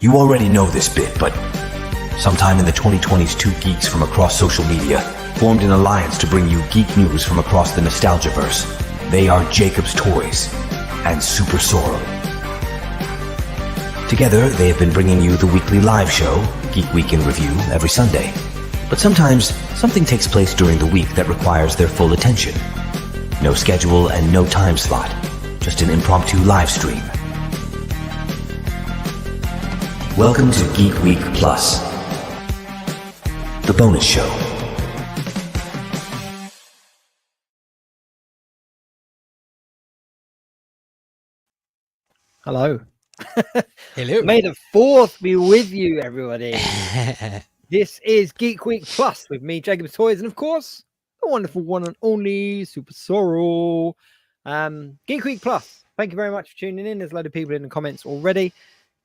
You already know this bit, but sometime in the 2020s, two geeks from across social media formed an alliance to bring you geek news from across the Nostalgiaverse. They are Jacob's Toys and SuperSorrell. Together, they have been bringing you the weekly live show, Geek Week in Review, every Sunday. But sometimes, something takes place during the week that requires their full attention. No schedule and no time slot, just an impromptu live stream. Welcome to Geek Week Plus, the bonus show. Hello. Hello. May the 4th be with you, everybody. This is Geek Week Plus with me, Jacob's Toys, and of course, the wonderful one and only SuperSorrell. Geek Week Plus. Thank you very much for tuning in. There's a load of people in the comments already.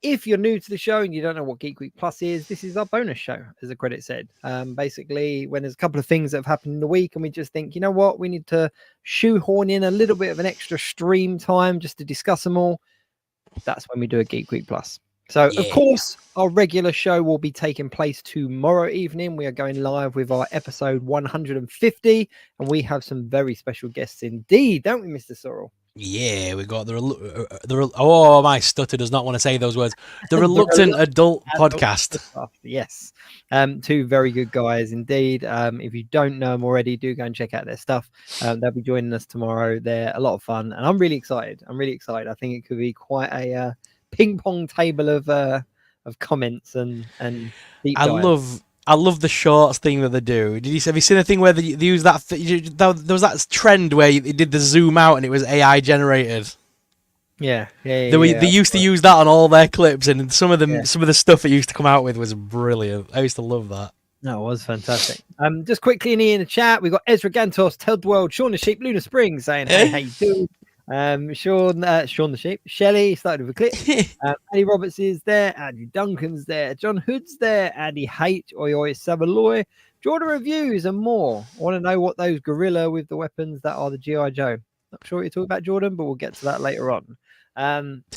If you're new to the show and you don't know what Geek Week Plus is, this is our bonus show, as the credit said. Basically, when there's a couple of things that have happened in the week and we just think, you know what, we need to shoehorn in a little bit of an extra stream time just to discuss them all, that's when we do a Geek Week Plus. So, Of course, our regular show will be taking place tomorrow evening. We are going live with our episode 150, and we have some very special guests indeed, don't we, Mr. Sorrell? Yeah, we got oh, my stutter does not want to say those words. The Reluctant Adult Podcast. Yes. Two very good guys indeed. If you don't know them already, do go and check out their stuff. They'll be joining us tomorrow. They're a lot of fun, and I'm really excited. I think it could be quite a ping pong table of comments and deep dives. I love the shorts thing that they do. Have you seen a thing where they use that? There was that trend where they did the zoom out and it was AI generated. Yeah. They used to use that on all their clips, and some of the stuff it used to come out with was brilliant. I used to love that. No, it was fantastic. Just quickly in the chat, we've got Ezra Gantos, Ted the World, Sean the Sheep, Luna Springs saying, hey, how you doing? Sean the Sheep, Shelley started with a clip. Andy Roberts is there, Andy Duncan's there, John Hood's there, Andy H, Oi Savaloy, Jordan Reviews, and more. I want to know what those gorilla with the weapons that are the G.I. Joe. Not sure what you're talking about, Jordan, but we'll get to that later on.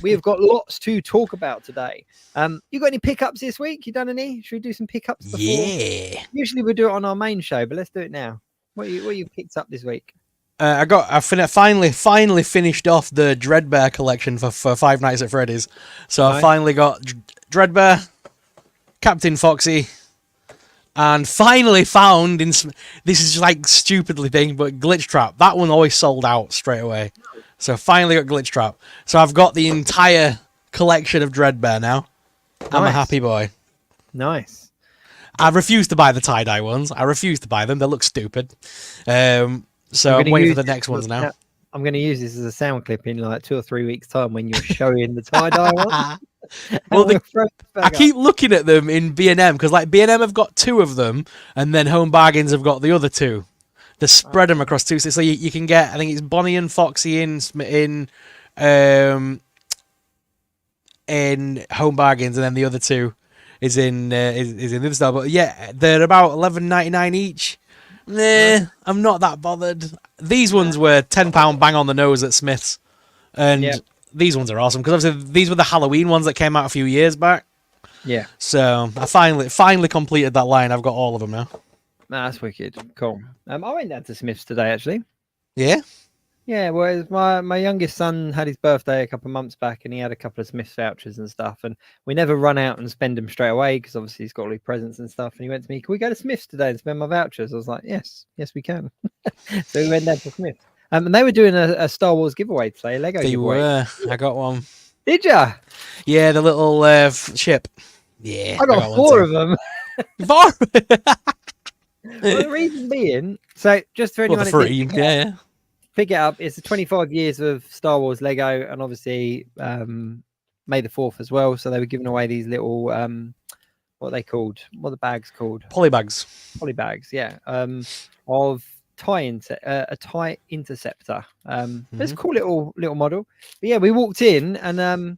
We have got lots to talk about today. You got any pickups this week? You done any? Should we do some pickups before? Yeah. Usually we do it on our main show, but let's do it now. What you picked up this week? I finally finished off the Dreadbear collection for Five Nights at Freddy's. So I finally got Dreadbear, Captain Foxy, and finally found this is like stupidly thing, but Glitch Trap. That one always sold out straight away. So finally got Glitch Trap. So I've got the entire collection of Dreadbear now. Nice. I'm a happy boy. Nice. I refuse to buy the tie-dye ones. I refuse to buy them. They look stupid. So I'm waiting for the next ones now. I'm going to use this as a sound clip in like 2 or 3 weeks' time when you're showing the tie-dye one. Well, I keep looking at them in B&M because like B&M have got 2 of them, and then Home Bargains have got the other 2. They spread them across 2, so you can get, I think it's Bonnie and Foxy in Home Bargains, and then the other 2 is in the other store. But yeah, they're about $11.99 each. Nah, I'm not that bothered. These ones were £10 bang on the nose at Smith's, and these ones are awesome because obviously these were the Halloween ones that came out a few years back. Yeah. So I finally completed that line. I've got all of them now. That's wicked. Cool. I went down to Smith's today actually. Yeah. Yeah, well, my youngest son had his birthday a couple of months back, and he had a couple of Smith's vouchers and stuff. And we never run out and spend them straight away because obviously he's got all his presents and stuff. And he went to me, "Can we go to Smith's today and spend my vouchers?" I was like, "Yes, we can." So we went down to Smith's, and they were doing a Star Wars giveaway today, Lego giveaway. Were. I got one. Did ya? Yeah, the little ship. Yeah, I got 4 of them. 4. Well, the reason being, so just for anyone, pick it up. It's 25 years of Star Wars Lego, and obviously May the 4th as well. So they were giving away these little what are they called? What are the bags called? Polybags. Polybags, yeah. Of a TIE Interceptor. It's a cool little model. But yeah, we walked in, and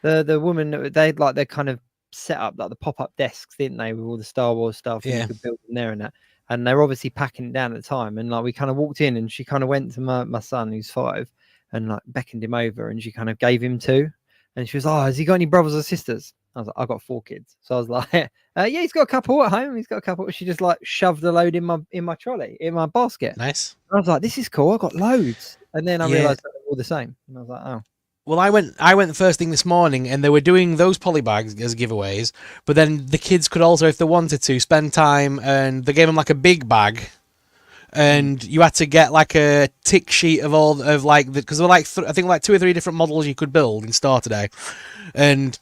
the woman, they kind of set up like the pop-up desks, didn't they, with all the Star Wars stuff? And you could build them there and that. And they were obviously packing it down at the time. And like we kind of walked in, and she kind of went to my son, who's 5, and like beckoned him over, and she kind of gave him 2. And she was, "Oh, has he got any brothers or sisters?" I was like, I've got 4 kids. So I was like, yeah, he's got a couple at home. He's got a couple. She just like shoved a load in my trolley, in my basket. Nice. And I was like, this is cool. I've got loads. And then I Yeah. realised that they're all the same. And I was like, oh. Well, I went the first thing this morning, and they were doing those polybags as giveaways. But then the kids could also, if they wanted to, spend time, and they gave them like a big bag, and you had to get like a tick sheet of all of like because there were like I think like 2 or 3 different models you could build in Star today, and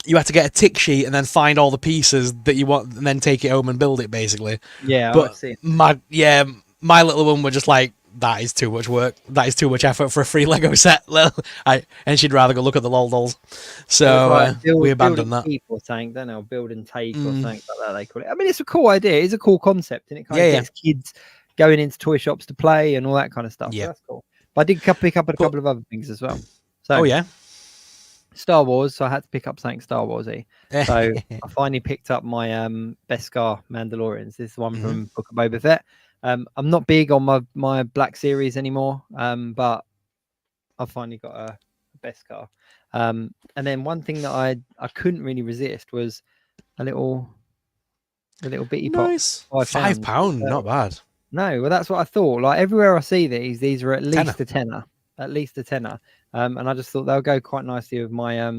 you had to get a tick sheet and then find all the pieces that you want, and then take it home and build it basically. Yeah, But I see. my little one were just like, that is too much work. That is too much effort for a free Lego set. And she'd rather go look at the lol dolls. So we abandoned that. Keep or something, don't know, build and take or something like that. They call it. I mean, it's a cool idea. It's a cool concept, and it kind of gets kids going into toy shops to play and all that kind of stuff. Yeah, so that's cool. But I did pick up a couple of other things as well. So, Star Wars. So I had to pick up something Star Warsy. So I finally picked up my Beskar Mandalorians. This is the one from Book of Boba Fett. I'm not big on my Black Series anymore, but I've finally got a Beskar. And then one thing that I couldn't really resist was a little bitty nice. Pop. £5, not bad. No, well that's what I thought. Like everywhere I see these are at least a tenner. At least a tenner. And I just thought they'll go quite nicely with my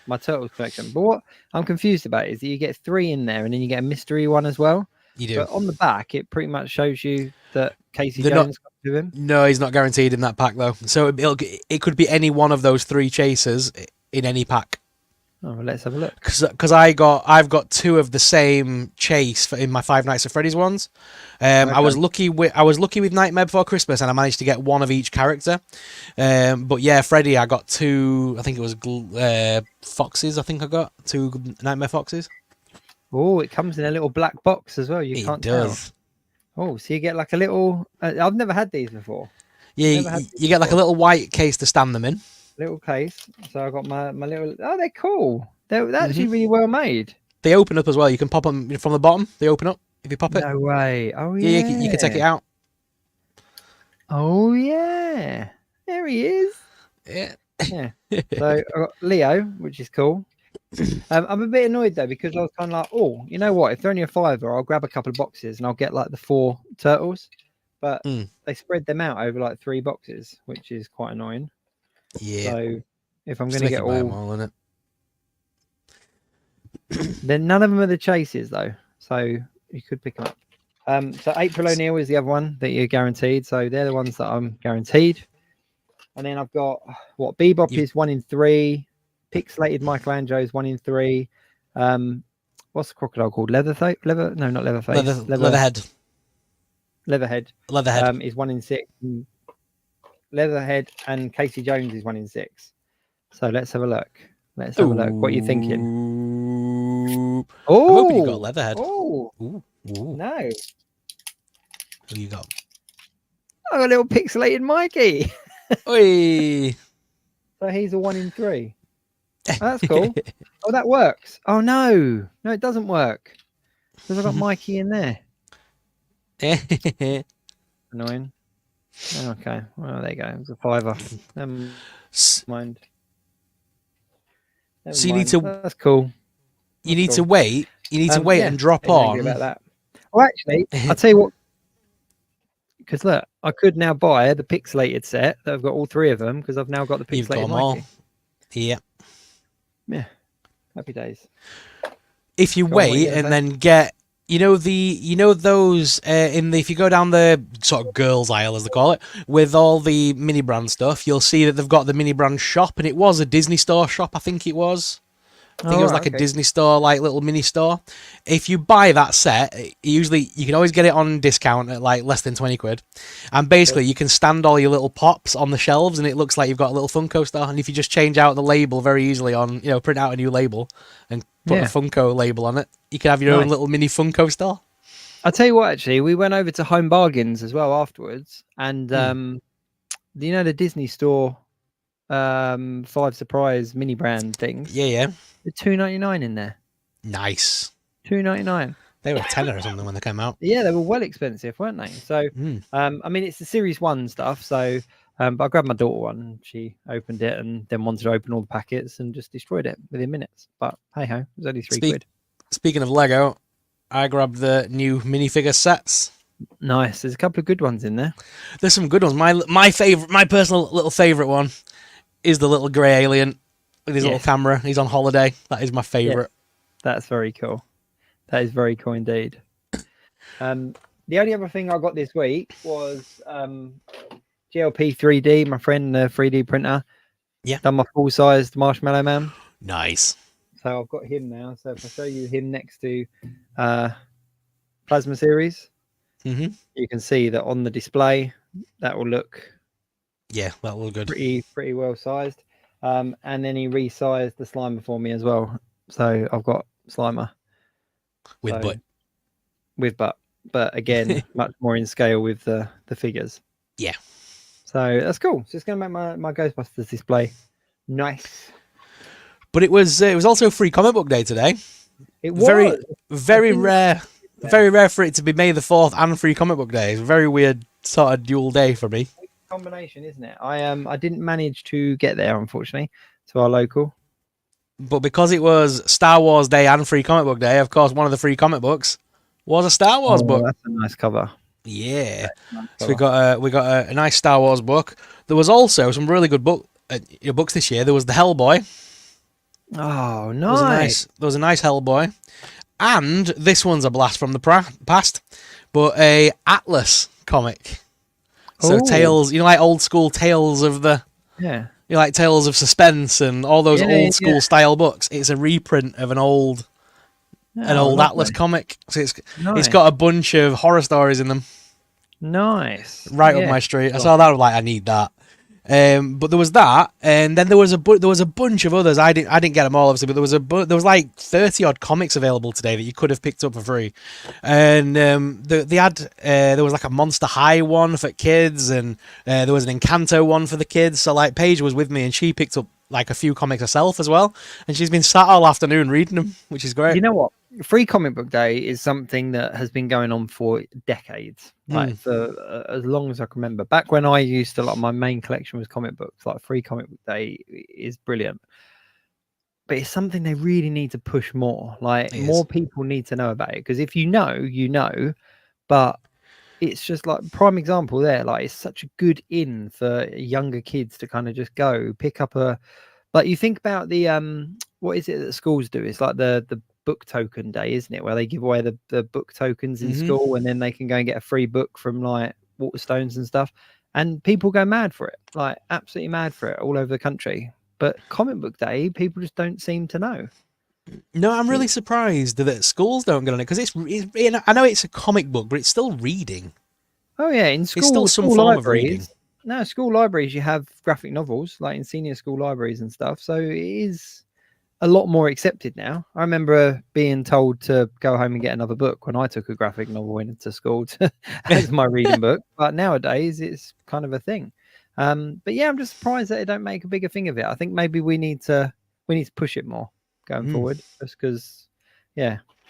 my Turtles collection. But what I'm confused about is that you get 3 in there, and then you get a mystery one as well. You do. But on the back, it pretty much shows you that Casey Jones got to him. No, he's not guaranteed in that pack though. So it could be any one of those 3 chasers in any pack. Oh, well, let's have a look. Because I've got 2 of the same chase in my Five Nights at Freddy's ones. Okay. I was lucky with Nightmare Before Christmas, and I managed to get 1 of each character. But yeah, Freddy, I got 2. I think it was foxes. I think I got 2 Nightmare Foxes. Oh, it comes in a little black box as well. You can't tell. Oh, so you get like a little. I've never had these before. Yeah, you get like a little white case to stand them in. Little case. So I got my little. Oh, they're cool. They're actually really well made. They open up as well. You can pop them from the bottom. They open up if you pop it. No way. Oh yeah. Yeah, you can take it out. Oh yeah. There he is. Yeah. Yeah. So I got Leo, which is cool. I'm a bit annoyed though, because I was kind of like, oh, you know what? If they're only a £5, I'll grab a couple of boxes and I'll get like the 4 turtles. But they spread them out over like 3 boxes, which is quite annoying. Yeah. So if I'm going to get all in it, then none of them are the chases though, so you could pick them up. So April O'Neil is the other one that you're guaranteed. So they're the ones that I'm guaranteed. And then I've got what Bebop is 1 in 3. Pixelated Michelangelo is 1 in 3. What's the crocodile called? Leatherface? No, not Leatherface. Leatherhead. Leatherhead is 1 in 6. Leatherhead and Casey Jones is 1 in 6. So let's have a look. What are you thinking? Oh, I'm hoping you got Leatherhead. Oh, no. Who you got? I got a little pixelated Mikey. Oi. So he's a 1 in 3. Oh, that's cool. Oh, that works. Oh no, it doesn't work because I got Mikey in there. Annoying. Okay, well there you go. It's a £5. Never mind. So you need to. That's cool. You need to wait. You need to wait and drop on. About that. Well, actually, I'll tell you what. Because look, I could now buy the pixelated set that I've got all 3 of them because I've now got the pixelated. You've got them Mikey. all. Yeah. Yeah. Happy days. If you wait and then get, those if you go down the sort of girls aisle as they call it, with all the mini brand stuff, you'll see that they've got the mini brand shop, and it was a Disney Store shop. I think it was. I think it was like a Disney Store, like little mini store. If you buy that set, usually you can always get it on discount at like less than 20 quid. And basically you can stand all your little pops on the shelves and it looks like you've got a little Funko star. And if you just change out the label very easily on, print out a new label and put a Funko label on it, you can have your own little mini Funko store. I'll tell you what, actually, we went over to Home Bargains as well afterwards. And, the Disney Store 5 surprise mini brand things? Yeah. The $2.99 in there. Nice. $2.99. They were $10 or something when they came out. Yeah, they were well expensive, weren't they? So, I mean, it's the Series 1 stuff. So, But I grabbed my daughter one, and she opened it, and then wanted to open all the packets and just destroyed it within minutes. But hey ho, it was only £3. Speaking of Lego, I grabbed the new minifigure sets. Nice. There's a couple of good ones in there. There's some good ones. My favorite, my personal little favorite one, is the little grey alien with his little camera. He's on holiday. That is my favorite. That's very cool. That is very cool indeed. The only other thing I got this week was GLP 3D, my friend, the 3D printer. Yeah. Done my full-sized Marshmallow Man. Nice. So I've got him now. So if I show you him next to Plasma Series, you can see that on the display, that will look that will look good. Pretty well sized. And then he resized the Slimer for me as well. So I've got Slimer. With butt. But again, much more in scale with the figures. Yeah. So that's cool. So it's going to make my Ghostbusters display nice. But it was also Free Comic Book Day today. It was very rare. Very rare for it to be May the 4th and Free Comic Book Day. It's a very weird sort of dual day for me. Combination, isn't it? I didn't manage to get there, unfortunately, to our local. But because it was Star Wars Day and Free Comic Book Day, of course, one of the free comic books was a Star Wars book. That's a nice cover. Yeah. So we got a nice Star Wars book. There was also some really good books this year. There was the Hellboy. Oh, nice. There was a nice Hellboy. And this one's a blast from the past, but a Atlas comic. So Tales, like old school Tales of the... Yeah. Like Tales of Suspense and all those old school style books. It's a reprint of an old Atlas comic. So it's got a bunch of horror stories in them. Nice. Right up my street. I saw that. I was like, I need that. But there was that, and then there was a bunch of others. I didn't get them all, obviously, but there was like 30 odd comics available today that you could have picked up for free. And there was like a Monster High one for kids, and there was an Encanto one for the kids. So like Paige was with me, and she picked up like a few comics herself as well, and she's been sat all afternoon reading them, which is great. You know what? Free Comic Book Day is something that has been going on for decades, like for as long as I can remember. Back when I used to, like, my main collection was comic books. Like, Free Comic Book Day is brilliant, but it's something they really need to push more. Like, more people need to know about it, because if you know, but it's just like prime example there. Like, it's such a good in for younger kids to kind of just go pick up like, you think about the what is it that schools do? It's like the book token day, isn't it, where they give away the book tokens in school, and then they can go and get a free book from like Waterstones and stuff, and people go mad for it, like absolutely mad for it all over the country. But Comic Book Day, people just don't seem to know. No, I'm really surprised that schools don't get on it, because I know it's a comic book, but it's still reading. Oh yeah, in school, it's still some form of reading. No, school libraries, you have graphic novels, like in senior school libraries and stuff, so it is a lot more accepted now. I remember being told to go home and get another book when I took a graphic novel into school as my reading book. But nowadays it's kind of a thing. But yeah, I'm just surprised that they don't make a bigger thing of it. I think maybe we need to push it more going forward, just because,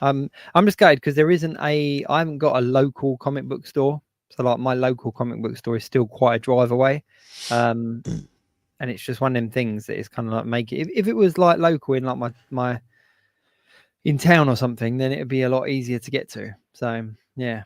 I'm just gutted because I haven't got a local comic book store. So like my local comic book store is still quite a drive away. And it's just one of them things that is kind of like make it. If it was like local in like my in town or something, then it would be a lot easier to get to. So yeah,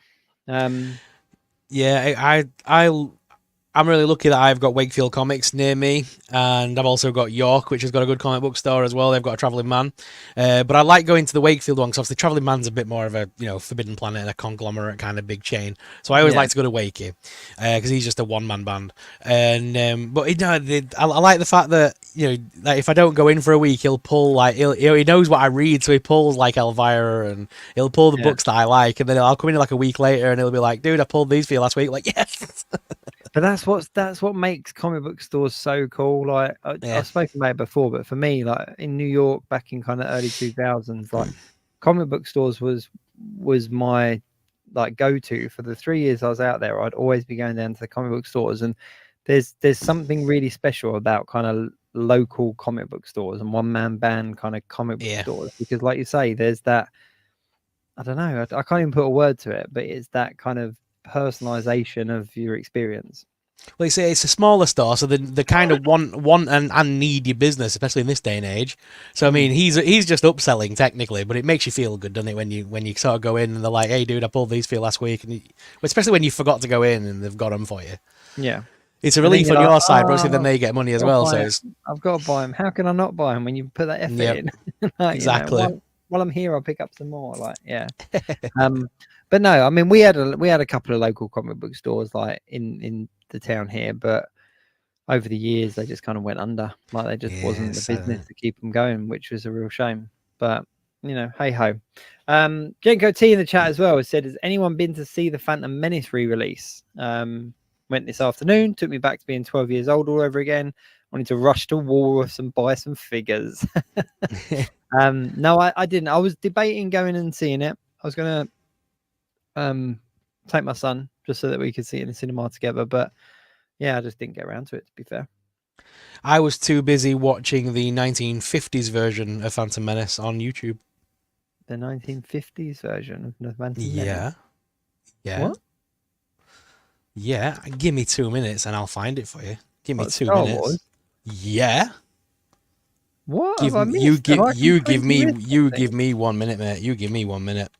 I'm really lucky that I've got Wakefield Comics near me, and I've also got York, which has got a good comic book store as well. They've got a Travelling Man, but I like going to the Wakefield one because obviously Travelling Man's a bit more of a Forbidden Planet and a conglomerate kind of big chain. So I always like to go to Wakey because he's just a one-man band. And but I like the fact that like if I don't go in for a week, he'll pull like he knows what I read, so he pulls like Elvira and he'll pull the books that I like, and then I'll come in like a week later and he'll be like, "Dude, I pulled these for you last week." Like, yes. But that's what makes comic book stores so cool. Like I've spoken about it before, but for me, like in New York back in kind of early 2000s, like comic book stores was my like go-to for the 3 years I was out there. I'd always be going down to the comic book stores, and there's something really special about kind of local comic book stores and one-man band kind of comic book stores, because like you say, there's that, I don't know, I can't even put a word to it, but it's that kind of personalization of your experience. Well, it's a smaller store, so they kind of want and need your business, especially in this day and age. So I mean, he's just upselling technically, but it makes you feel good, doesn't it, when you sort of go in and they're like, "Hey, dude, I pulled these for you last week," and especially when you forgot to go in and they've got them for you. Yeah, it's a and relief on you're your like, side, but obviously then they get money as well. So I've got to buy them. How can I not buy them when you put that effort in? Like, exactly. While I'm here, I'll pick up some more. Like, yeah. But no, I mean, we had a couple of local comic book stores like in the town here, but over the years they just kind of went under. Like, they just wasn't the business to keep them going, which was a real shame. But hey ho. Jenko T in the chat as well has said, has anyone been to see the Phantom Menace re-release? Went this afternoon, took me back to being 12 years old all over again. Wanted to rush to Woolworths and buy some figures. No, I didn't. I was debating going and seeing it. I was gonna take my son just so that we could see it in the cinema together, but yeah, I just didn't get around to it, to be fair. I was too busy watching the 1950s version of Phantom Menace on YouTube. The 1950s version of the Phantom Menace? Yeah. What? Yeah, give me 2 minutes and I'll find it for you. Give me What, 2 Star minutes. Wars? Yeah. What? You give me 1 minute, mate. You give me 1 minute.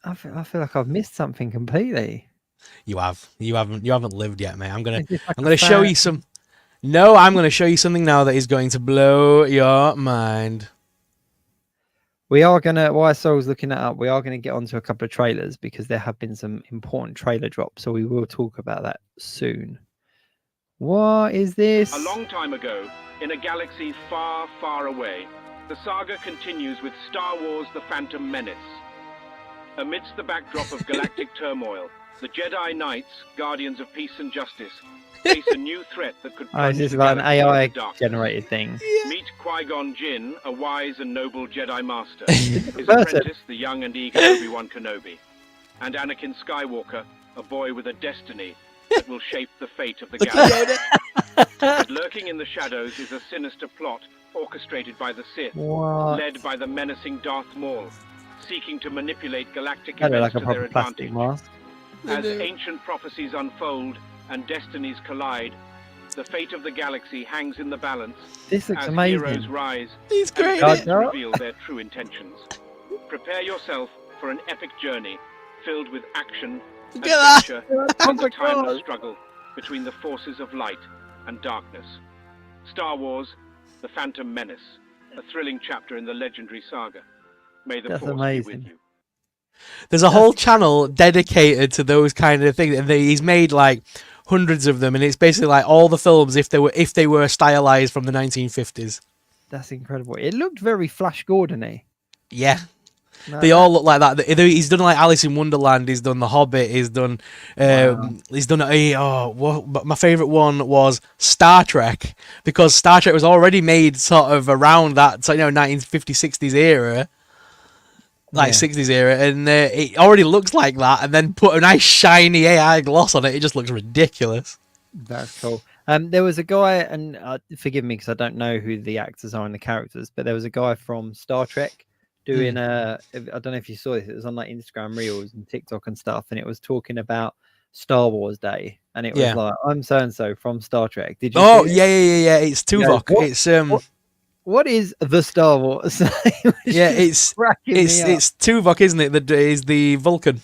I feel like I've missed something completely. You have. You haven't lived yet, mate. I'm gonna show you some. No, I'm gonna show you something now that is going to blow your mind. We are gonna, while Sol's looking that up, we are gonna get onto a couple of trailers because there have been some important trailer drops, so we will talk about that soon. What is this? A long time ago, in a galaxy far, far away, the saga continues with Star Wars: The Phantom Menace. Amidst the backdrop of galactic turmoil, the Jedi Knights, guardians of peace and justice, face a new threat that could plunge this is the like an galaxy into AI darkness. generated thing. Meet Qui-Gon Jinn, a wise and noble Jedi Master. His His apprentice, the young and eager Obi-Wan Kenobi. And Anakin Skywalker, a boy with a destiny that will shape the fate of the galaxy. But lurking in the shadows is a sinister plot orchestrated by the Sith, What? led by the menacing Darth Maul, seeking to manipulate galactic That events look like a to their proper plastic advantage. mask. As ancient prophecies unfold and destinies collide, the fate of the galaxy hangs in the balance. This looks as amazing. heroes rise He's and great. villains God, no. reveal their true intentions. Prepare yourself for an epic journey filled with action, Look at that. adventure, Oh and my a timeless God. struggle between the forces of light and darkness. Star Wars: The Phantom Menace, a thrilling chapter in the legendary saga. May the That's Force be amazing. with you. There's a whole channel dedicated to those kind of things, and he's made like hundreds of them, and it's basically like all the films if they were stylized from the 1950s. That's incredible. It looked very Flash Gordon-y. Yeah. No, They all look like that. He's done like Alice in Wonderland. He's done The Hobbit. He's done. He's done. But my favorite one was Star Trek, because Star Trek was already made sort of around that 1950s, 60s era, like 60s era, and it already looks like that. And then put a nice shiny AI gloss on it. It just looks ridiculous. That's cool. There was a guy, and forgive me because I don't know who the actors are and the characters, but there was a guy from Star Trek doing I don't know if you saw this, it was on like Instagram Reels and TikTok and stuff, and it was talking about Star Wars Day, and it was like, I'm so and so from Star Trek. Did you see it? Yeah, it's Tuvok. It's what is the Star Wars? it's Tuvok, isn't it? That is the Vulcan.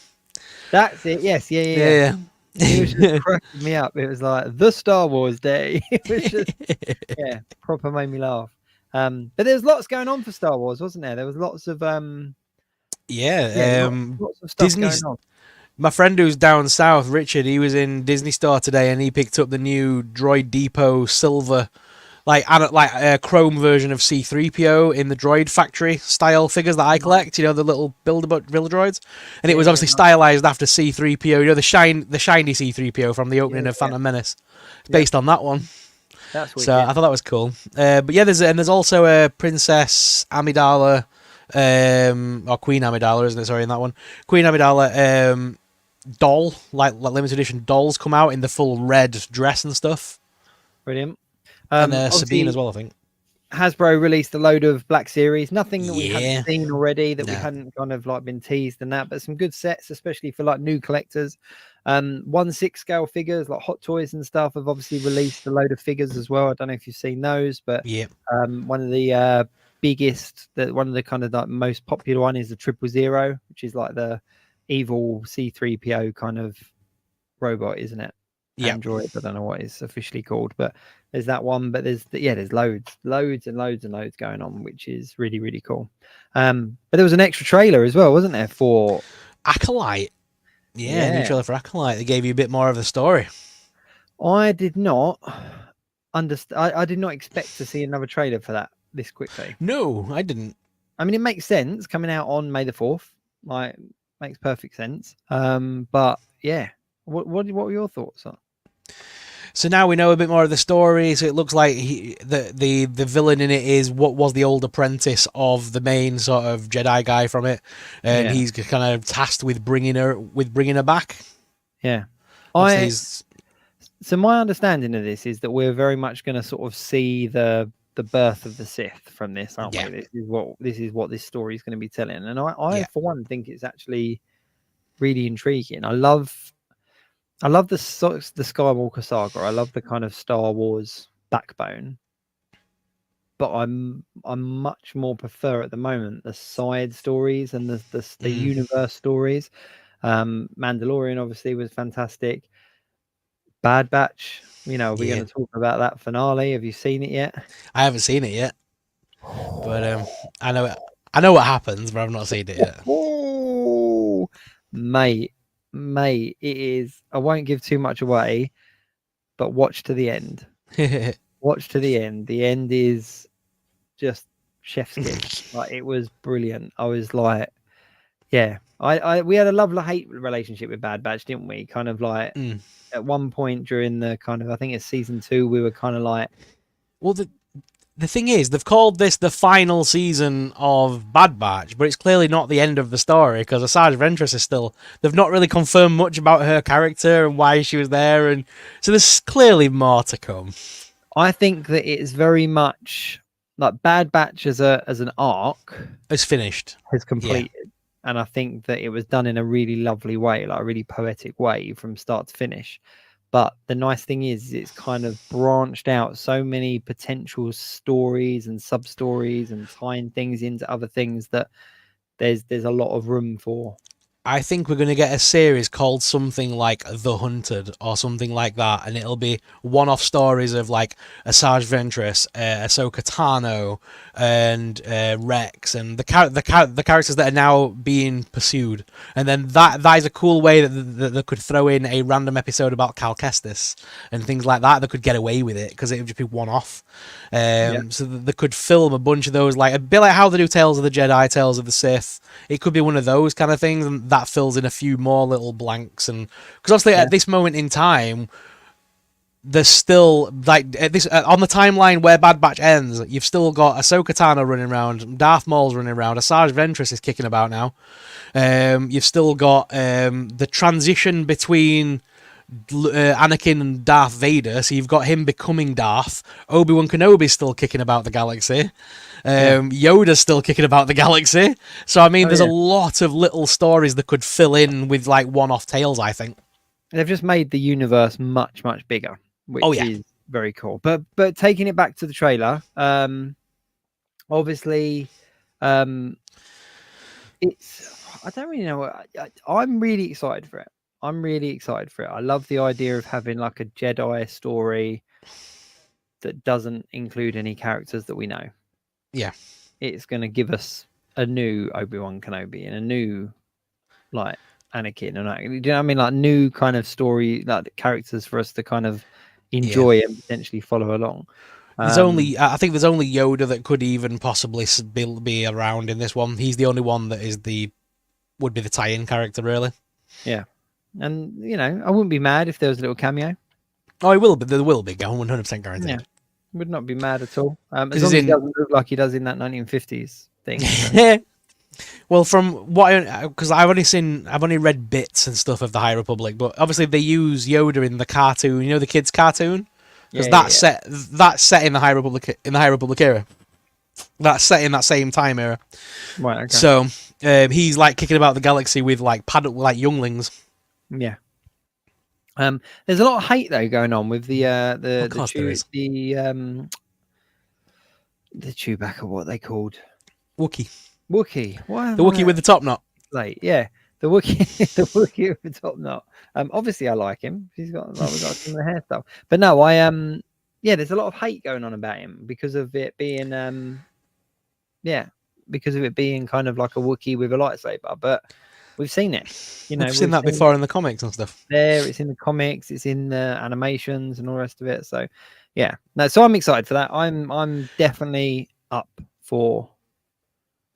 That's it. Yes, yeah. It was just cracking me up. It was like the Star Wars Day. It was just proper made me laugh. But there was lots going on for Star Wars, wasn't there? There was lots of lots of stuff Disney's going on. My friend who's down south, Richard, he was in Disney Store today, and he picked up the new Droid Depot silver, like chrome version of C-3PO in the Droid Factory style figures that I collect. You know, the little builder droids, and it was obviously stylized after C-3PO. You know, the shiny C-3PO from the opening of Phantom Menace. It's based on that one. That's wicked. So I thought that was cool. But yeah, there's also a Princess Amidala, or Queen Amidala, isn't it? Sorry, in that one, Queen Amidala doll, like limited edition dolls come out in the full red dress and stuff. Brilliant. And Sabine as well, I think. Hasbro released a load of Black Series, nothing that we hadn't seen already, that we hadn't kind of like been teased and that, but some good sets, especially for like new collectors. 1/6 scale figures like Hot Toys and stuff have obviously released a load of figures as well. I don't know if you've seen those, but Yeah. one of the one of the kind of like most popular one is the 000, which is like the evil C3PO kind of robot, isn't it? Yeah. Android. I don't know what it's officially called, but there's that one. But there's loads going on, which is really, really cool. But there was an extra trailer as well, wasn't there, for Acolyte? Yeah, new trailer for Acolyte. They gave you a bit more of the story. I did not understand. I did not expect to see another trailer for that this quickly. No, I didn't. I mean, it makes sense coming out on May the 4th. Like, makes perfect sense. But yeah, what were your thoughts on? So now we know a bit more of the story. So it looks like the villain in it is what was the old apprentice of the main sort of Jedi guy from it, and he's kind of tasked with bringing her back. Yeah, so my understanding of this is that we're very much going to sort of see the birth of the Sith from this, aren't we? This is what this story is going to be telling, and I for one think it's actually really intriguing. I love the Skywalker saga. I love the kind of Star Wars backbone, but I'm much more prefer at the moment the side stories and the universe stories. Mandalorian obviously was fantastic. Bad Batch, we're going to talk about that finale. Have you seen it yet? I haven't seen it yet, but I know what happens, but I've not seen it yet. Oh, mate, it is. I won't give too much away, but watch to the end. Watch to the end. The end is just chef's kiss. Like, it was brilliant. I was like, yeah, we had a love-hate relationship with Bad Batch, didn't we? Kind of like at one point during the kind of, I think it's season 2, we were kind of like, well, the thing is, they've called this the final season of Bad Batch, but it's clearly not the end of the story, because Asajj Ventress is still... They've not really confirmed much about her character and why she was there, and so there's clearly more to come. I think that it's very much like Bad Batch as an arc. It's finished. Has completed. Yeah. And I think that it was done in a really lovely way, like a really poetic way from start to finish. But the nice thing is it's kind of branched out so many potential stories and sub-stories and tying things into other things that there's a lot of room for. I think we're going to get a series called something like The Hunted or something like that, and it'll be one-off stories of like Asajj Ventress, Ahsoka Tano, and Rex, and the characters that are now being pursued. And then that is a cool way that they could throw in a random episode about Cal Kestis and things like that. They could get away with it because it would just be one-off. So they could film a bunch of those, like a bit like how they do Tales of the Jedi, Tales of the Sith. It could be one of those kind of things, and that fills in a few more little blanks. And because obviously at this moment in time, there's still like this on the timeline where Bad Batch ends, you've still got Ahsoka Tano running around, Darth Maul's running around, Asajj Ventress is kicking about now. You've still got the transition between Anakin and Darth Vader, so you've got him becoming Darth. Obi-Wan Kenobi's still kicking about the galaxy. Yoda's still kicking about the galaxy. So I mean, there's a lot of little stories that could fill in with like one-off tales, I think. They've just made the universe much, much bigger, which is very cool. But taking it back to the trailer, obviously, it's, I don't really know. I'm really excited for it. I love the idea of having like a Jedi story that doesn't include any characters that we know. Yeah. It's going to give us a new Obi-Wan Kenobi and a new like Anakin and like, do you know what I mean? Like new kind of story, like characters for us to kind of enjoy and potentially follow along. I think there's only Yoda that could even possibly be around in this one. He's the only one that would be the tie-in character, really. Yeah. And, you know, I wouldn't be mad if there was a little cameo. Oh, it will be. There will be. 100% guaranteed. Yeah. Would not be mad at all. As long as he doesn't look like he does in that 1950s thing. So. Well, from what because I've only read bits and stuff of the High Republic, but obviously they use Yoda in the cartoon. You know, the kids' cartoon, because that's set in the High Republic era. That's set in that same time era. Right. Okay. So he's like kicking about the galaxy with like younglings. Yeah. There's a lot of hate though going on with the Of course there is. the Chewbacca, what they called Wookiee. Why The Wookiee with the top knot. late? Yeah, the Wookiee, the Wookiee with the top knot. Obviously I like him. He's got like, we got some hairstyle. But no, yeah, there's a lot of hate going on about him because of it being because of it being kind of like a Wookiee with a lightsaber. But we've seen it. You know, We've seen that before in the comics and stuff. It's in the comics, it's in the animations and all the rest of it. So yeah, no, so I'm excited for that. I'm definitely up for.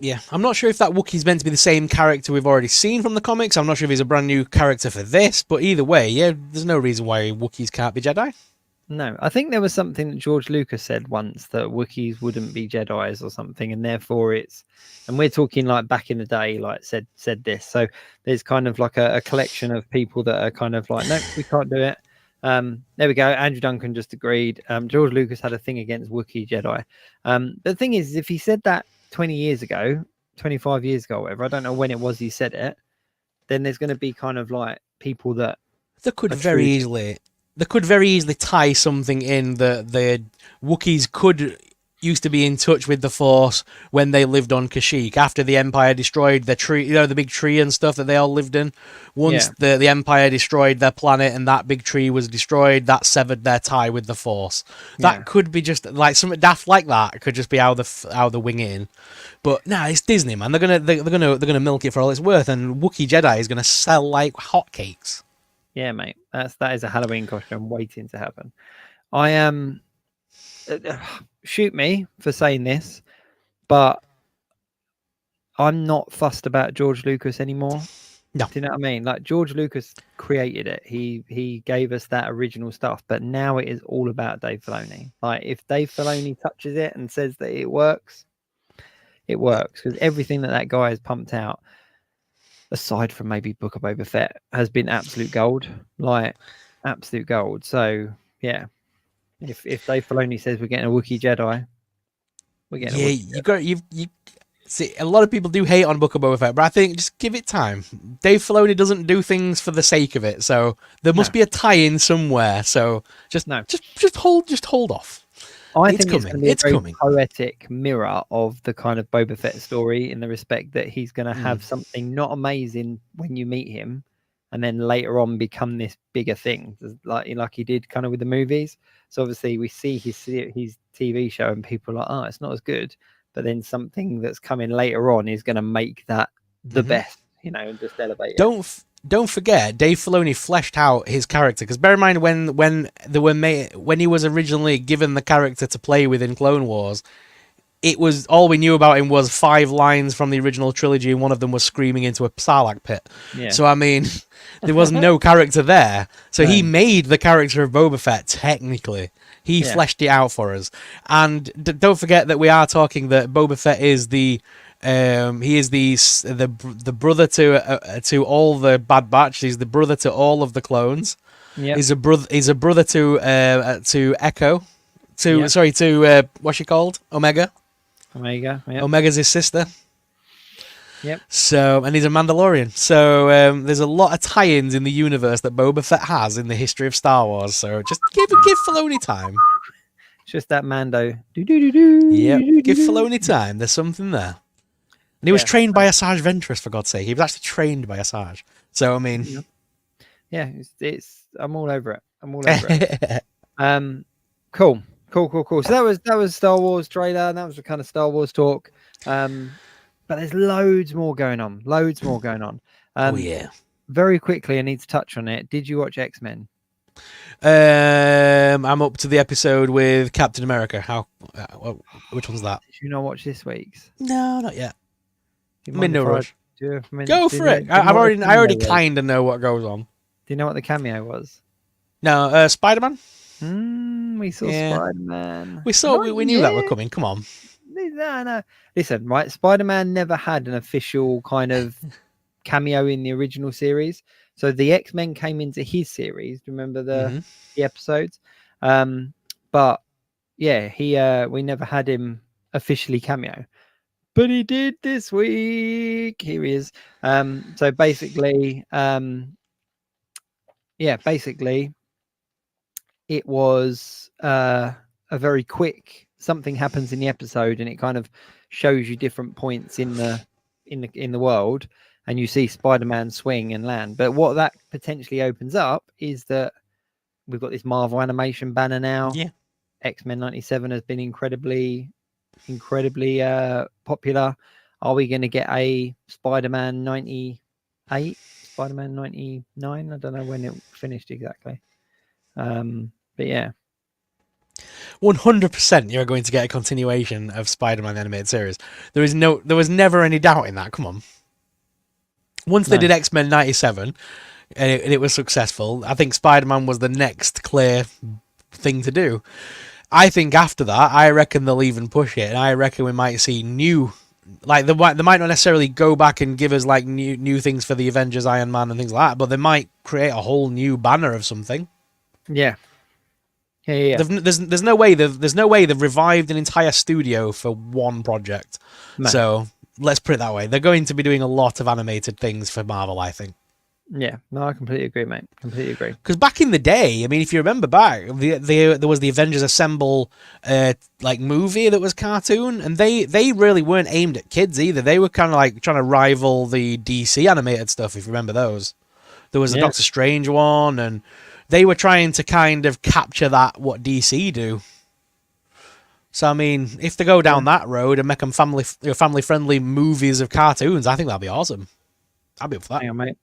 Yeah, I'm not sure if that Wookiee's meant to be the same character we've already seen from the comics. I'm not sure if he's a brand new character for this, but either way, yeah, there's no reason why Wookiees can't be Jedi. No, I think there was something that George Lucas said once that Wookiees wouldn't be Jedis or something, and therefore and we're talking like back in the day, like said this. So there's kind of like a collection of people that are kind of like, no, we can't do it. There we go. Andrew Duncan just agreed. George Lucas had a thing against Wookiee Jedi. The thing is, if he said that 20 years ago, 25 years ago, whatever, I don't know when it was he said it, then there's going to be kind of like people that could very easily tie something in that the Wookiees could used to be in touch with the Force when they lived on Kashyyyk after the Empire destroyed the tree, the big tree and stuff that they all lived in. Once the Empire destroyed their planet and that big tree was destroyed, that severed their tie with the Force. That could be just like something daft like that. It could just be how the wing it in. But nah, it's Disney, man. They're gonna milk it for all it's worth, and Wookiee Jedi is gonna sell like hotcakes. Yeah, mate. That is a Halloween costume waiting to happen. I am. Shoot me for saying this, but I'm not fussed about George Lucas anymore. No. Do you know what I mean? Like George Lucas created it. He gave us that original stuff, but now it is all about Dave Filoni. Like if Dave Filoni touches it and says that it works, it works, because everything that guy has pumped out, aside from maybe Book of Boba Fett, has been absolute gold. Like absolute gold. So yeah. If Dave Filoni says we're getting a Wookiee Jedi, we're getting a Wookiee Jedi. You see, a lot of people do hate on Book of Boba Fett, but I think just give it time. Dave Filoni doesn't do things for the sake of it, so there must be a tie-in somewhere. So just hold off. I think it's going to be a very poetic mirror of the kind of Boba Fett story, in the respect that he's going to have something not amazing when you meet him, and then later on become this bigger thing, like he did kind of with the movies. So obviously we see his TV show and people are like, oh, it's not as good. But then something that's coming later on is going to make that the best, and just elevate it. Don't forget, Dave Filoni fleshed out his character, because bear in mind when he was originally given the character to play with in Clone Wars, it was all we knew about him was 5 lines from the original trilogy, and one of them was screaming into a Sarlacc pit. Yeah. So I mean, there was no character there. So he made the character of Boba Fett technically. He fleshed it out for us, and don't forget that we are talking that Boba Fett is the brother to all the Bad Batch. He's the brother to all of the clones. Yeah. He's a brother to Echo. To what's she called? Omega. Omega. Yep. Omega's his sister. Yep. So, and he's a Mandalorian. So there's a lot of tie-ins in the universe that Boba Fett has in the history of Star Wars. So just give Filoni time. It's just that Mando. Yeah, give Filoni time. There's something there. And he was trained by Asajj Ventress, for God's sake. He was actually trained by Asajj. So I mean, yeah, it's I'm all over it. I'm all over it. Cool. So that was Star Wars trailer. That was the kind of Star Wars talk. But there's loads more going on. Oh yeah. Very quickly, I need to touch on it. Did you watch X-Men? I'm up to the episode with Captain America. Which one's that? Did you not watch this week's? No, not yet. I'm in no rush. Go for it. I already kind of know what goes on. Do you know what the cameo was? No, Spider-Man. We saw Spider-Man. We knew that were coming. Come on. No. Listen, right? Spider-Man never had an official kind of cameo in the original series. So the X-Men came into his series. Do you remember the episodes? But yeah, we never had him officially cameo. But he did this week. Here he is. So basically, yeah, basically, it was a very quick. Something happens in the episode, and it kind of shows you different points in the world, and you see Spider-Man swing and land. But what that potentially opens up is that we've got this Marvel animation banner now. Yeah. X-Men 97 has been incredibly popular. Are we going to get a Spider-Man 98, Spider-Man 99? I don't know when it finished exactly. But yeah, 100% you're going to get a continuation of Spider-Man the animated series. There was never any doubt in that. Come on. Once they did X-Men 97 and it was successful, I think Spider-Man was the next clear thing to do. I think after that, I reckon they'll even push it, and I reckon we might see new, like they might not necessarily go back and give us like new things for the Avengers, Iron Man, and things like that, but they might create a whole new banner of something. Yeah. There's no way they've revived an entire studio for one project. No. So let's put it that way. They're going to be doing a lot of animated things for Marvel, I think. Yeah, no, I completely agree, mate. Completely agree. Because back in the day, I mean, if you remember back, there was the Avengers Assemble like movie that was cartoon, and they really weren't aimed at kids either. They were kind of like trying to rival the DC animated stuff, if you remember those. There was a Doctor Strange one, and they were trying to kind of capture that, what DC do. So, I mean, if they go down that road and make them family-friendly movies of cartoons, I think that'd be awesome. I'd be up for that. Hang on, mate.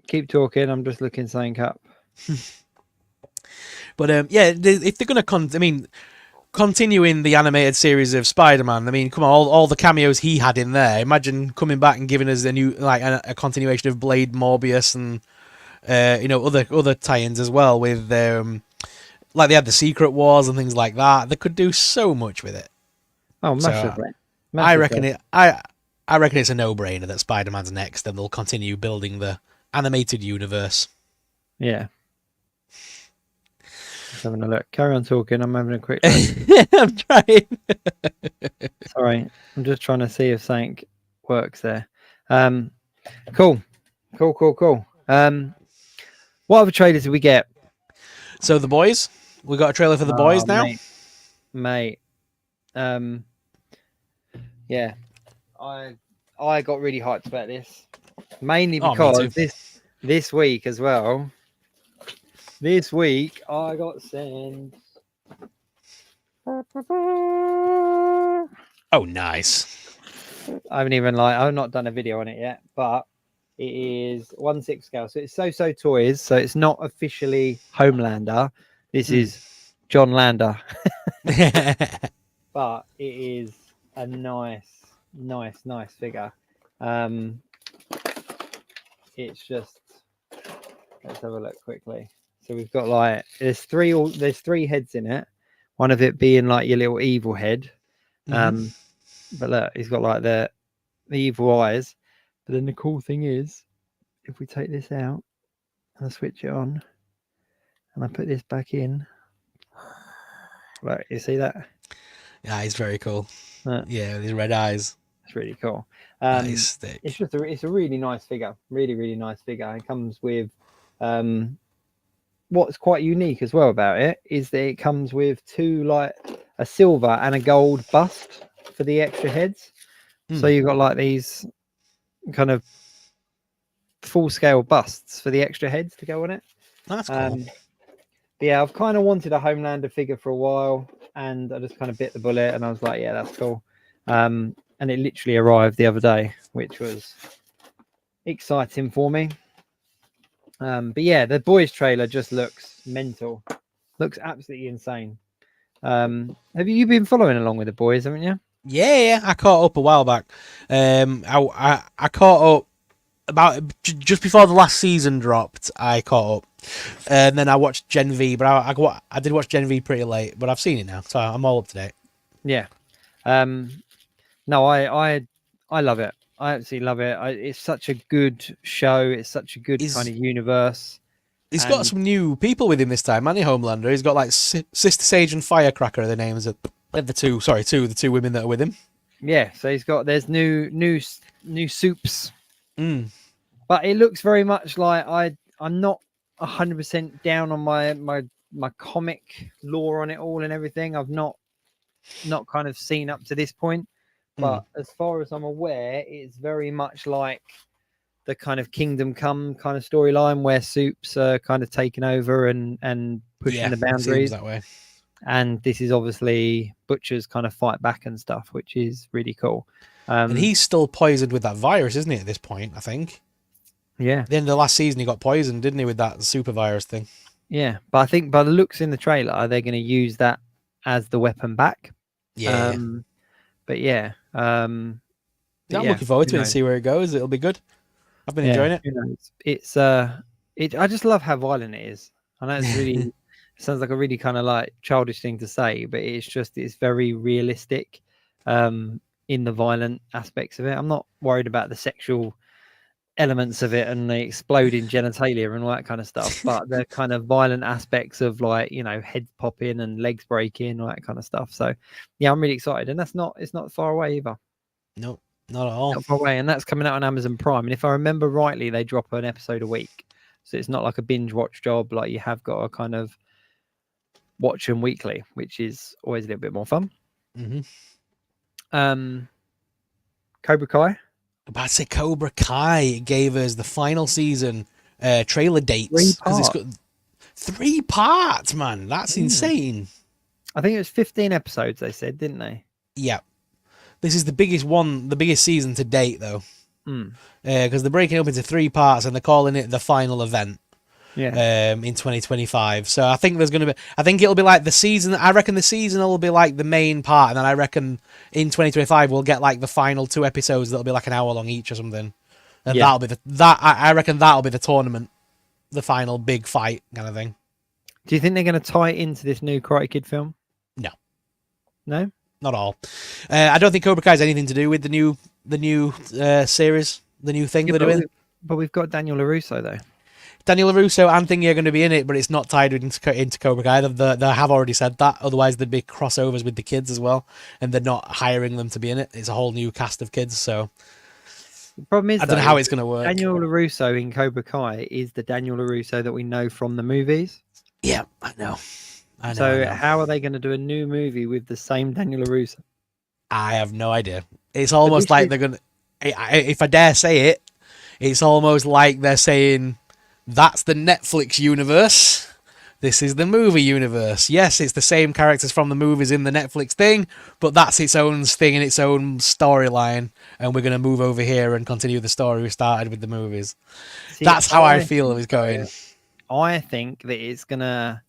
Keep talking. I'm just looking something up. But yeah, if they're going to, continuing the animated series of Spider-Man, I mean, come on, all the cameos he had in there. Imagine coming back and giving us a new, like a continuation of Blade, Morbius, and other tie-ins as well with like they had the Secret Wars and things like that. They could do so much with it. Oh, massively. I reckon it's a no-brainer that Spider-Man's next, and they'll continue building the animated universe. Yeah. Just having a look. Carry on talking. I'm having a quick look. I'm trying. Sorry. I'm just trying to see if something works there. Cool. What other trailers did we get? So The Boys. We got a trailer for The Boys now. Mate. Yeah. I got really hyped about this. Mainly because this week as well. This week I got sent. Oh, nice. I've not done a video on it yet, but it is 1/6 scale. So it's So Toys. So it's not officially Homelander. This is John Lander. But it is a nice figure. It's just, let's have a look quickly. So we've got like there's three heads in it. One of it being like your little evil head. But look, he's got like the evil eyes. But then the cool thing is, if we take this out and I switch it on and I put this back in, right, you see that? Yeah, he's very cool. Yeah, with his red eyes. It's really cool. Nice stick. It's a really nice figure. Really nice figure. It comes with what's quite unique as well about it is that it comes with two, like a silver and a gold bust for the extra heads. So you've got like these kind of full scale busts for the extra heads to go on it. That's cool. But yeah, I've kind of wanted a Homelander figure for a while, and I just kind of bit the bullet, and I was like, yeah, that's cool. And it literally arrived the other day, which was exciting for me. But yeah, the Boys trailer just looks mental. Looks absolutely insane. Have you been following along with the Boys, haven't you? Yeah, I caught up a while back. I caught up about just before the last season dropped. I caught up, and then I watched Gen V. But I did watch Gen V pretty late, but I've seen it now, so I'm all up to date. Yeah. No, I love it. I absolutely love it. It's such a good show. It's such a good kind of universe. He's got some new people with him this time, hasn't he, Homelander? He's got like Sister Sage and Firecracker are the names of the two women that are with him. Yeah, so there's new soups. But it looks very much like I'm not 100% down on my comic lore on it all and everything. I've not kind of seen up to this point, but as far as I'm aware, it's very much like the kind of Kingdom Come kind of storyline where Supes are kind of taking over and pushing the boundaries that way. And this is obviously Butcher's kind of fight back and stuff, which is really cool. And he's still poisoned with that virus, isn't he, at this point, I think? Yeah. At the end of the last season, he got poisoned, didn't he, with that super virus thing? Yeah. But I think by the looks in the trailer, they're going to use that as the weapon back. Yeah. But yeah. I'm looking forward to it and see where it goes. It'll be good. I've been enjoying it. It's I just love how violent it is. I know it's really sounds like a really kind of like childish thing to say, but it's very realistic in the violent aspects of it. I'm not worried about the sexual elements of it and the exploding genitalia and all that kind of stuff, but the kind of violent aspects of like, you know, heads popping and legs breaking, all that kind of stuff. So yeah, I'm really excited, and it's not far away either. No, not at all. Not far away, and that's coming out on Amazon Prime. And if I remember rightly, they drop an episode a week, so it's not like a binge watch job. Like you have got to kind of watch them weekly, which is always a little bit more fun. Cobra Kai. About to say Cobra Kai gave us the final season trailer dates because it's got 3 parts, man. That's insane. I think it was 15 episodes. They said, didn't they? Yeah. This is the biggest season to date, though, because they're breaking it up into 3 parts and they're calling it the final event. Yeah. In 2025. So I think it'll be like the season. I reckon the season will be like the main part, and then I reckon in 2025 we'll get like the final 2 episodes that'll be like an hour long each or something. And that'll be I reckon that'll be the tournament, the final big fight kind of thing. Do you think they're going to tie it into this new Karate Kid film? No, not all. I don't think Cobra Kai has anything to do with the new series, the new thing they're doing. But we've got Daniel LaRusso though. Daniel LaRusso and Thingy are going to be in it, but it's not tied into Cobra Kai. They have already said that. Otherwise, there'd be crossovers with the kids as well, and they're not hiring them to be in it. It's a whole new cast of kids, so the problem is, I don't know how it's going to work. Daniel LaRusso in Cobra Kai is the Daniel LaRusso that we know from the movies. Yeah, I know. So how are they going to do a new movie with the same Daniel LaRusso? I have no idea. It's almost like they're going to... If I dare say it, it's almost like they're saying... That's the Netflix universe. This is the movie universe. Yes, it's the same characters from the movies in the Netflix thing, but that's its own thing and its own storyline, and we're going to move over here and continue the story we started with the movies. That's how I feel it's going. I think that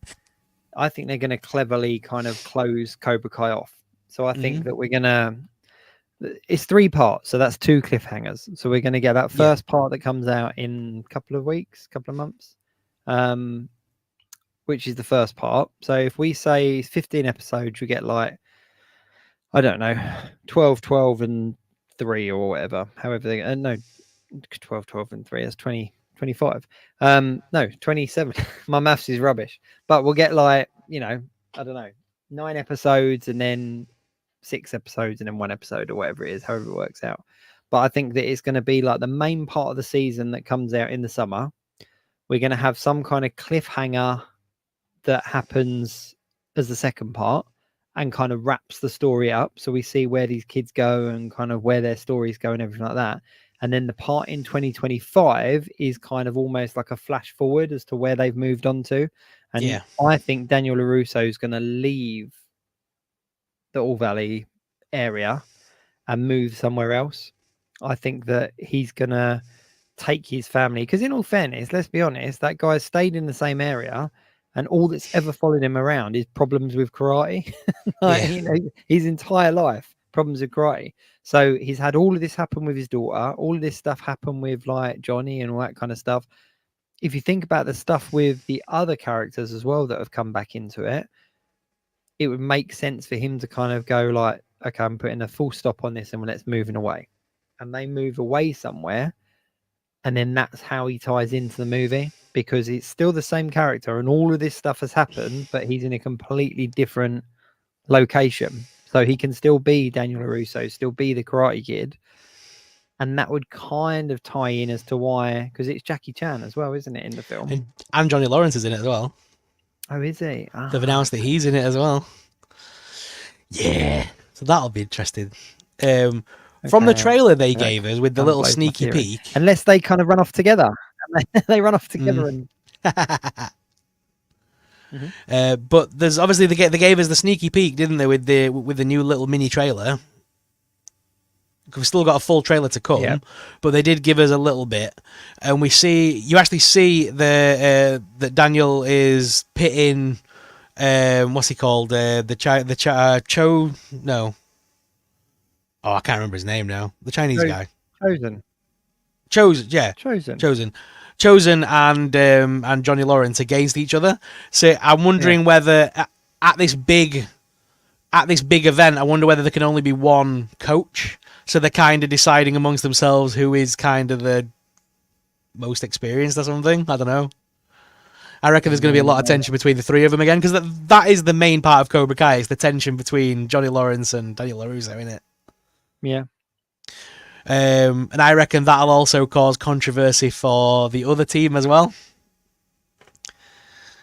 I think they're going to cleverly kind of close Cobra Kai off. So I think that we're going to... It's 3 parts, so that's 2 cliffhangers. So we're going to get that first part that comes out in a couple of weeks, couple of months, which is the first part. So if we say 15 episodes, we get like, I don't know, 12 and 3 or whatever. However, they no, 12 and 3. That's 25. No, 27. My maths is rubbish. But we'll get like, you know, I don't know, 9 episodes and then 6 episodes and then 1 episode or whatever it is, however it works out. But I think that it's going to be like the main part of the season that comes out in the summer. We're going to have some kind of cliffhanger that happens as the second part and kind of wraps the story up. So we see where these kids go and kind of where their stories go and everything like that. And then the part in 2025 is kind of almost like a flash forward as to where they've moved on to. And I think Daniel LaRusso is going to leave the All Valley area and move somewhere else. I think that he's gonna take his family, because in all fairness, let's be honest, that guy stayed in the same area and all that's ever followed him around is problems with karate. You know, his entire life, problems with karate. So he's had all of this happen with his daughter, all of this stuff happen with like Johnny and all that kind of stuff. If you think about the stuff with the other characters as well that have come back into it, it would make sense for him to kind of go like, okay, I'm putting a full stop on this and let's move away. And they move away somewhere. And then that's how he ties into the movie, because it's still the same character and all of this stuff has happened, but he's in a completely different location. So he can still be Daniel LaRusso, still be the Karate Kid, and that would kind of tie in as to why, because it's Jackie Chan as well, isn't it, in the film? And Johnny Lawrence is in it as well. Oh, is he? They've announced that he's in it as well. Yeah, so that'll be interesting. From the trailer they gave us with the little sneaky peek, unless they kind of run off together, they run off together and. But there's obviously they gave us the sneaky peek, didn't they, with the new little mini trailer. We've still got a full trailer to come, but they did give us a little bit, and you actually see that Daniel is pitting, what's he called, I can't remember his name now. The Chinese guy. Chosen and Johnny Lawrence against each other. So I'm wondering whether at this big event, I wonder whether there can only be one coach. So they're kind of deciding amongst themselves who is kind of the most experienced or something. I don't know. I reckon there's going to be a lot of tension between the three of them again, because that is the main part of Cobra Kai. It's the tension between Johnny Lawrence and Daniel LaRusso, isn't it? Yeah. And I reckon that'll also cause controversy for the other team as well.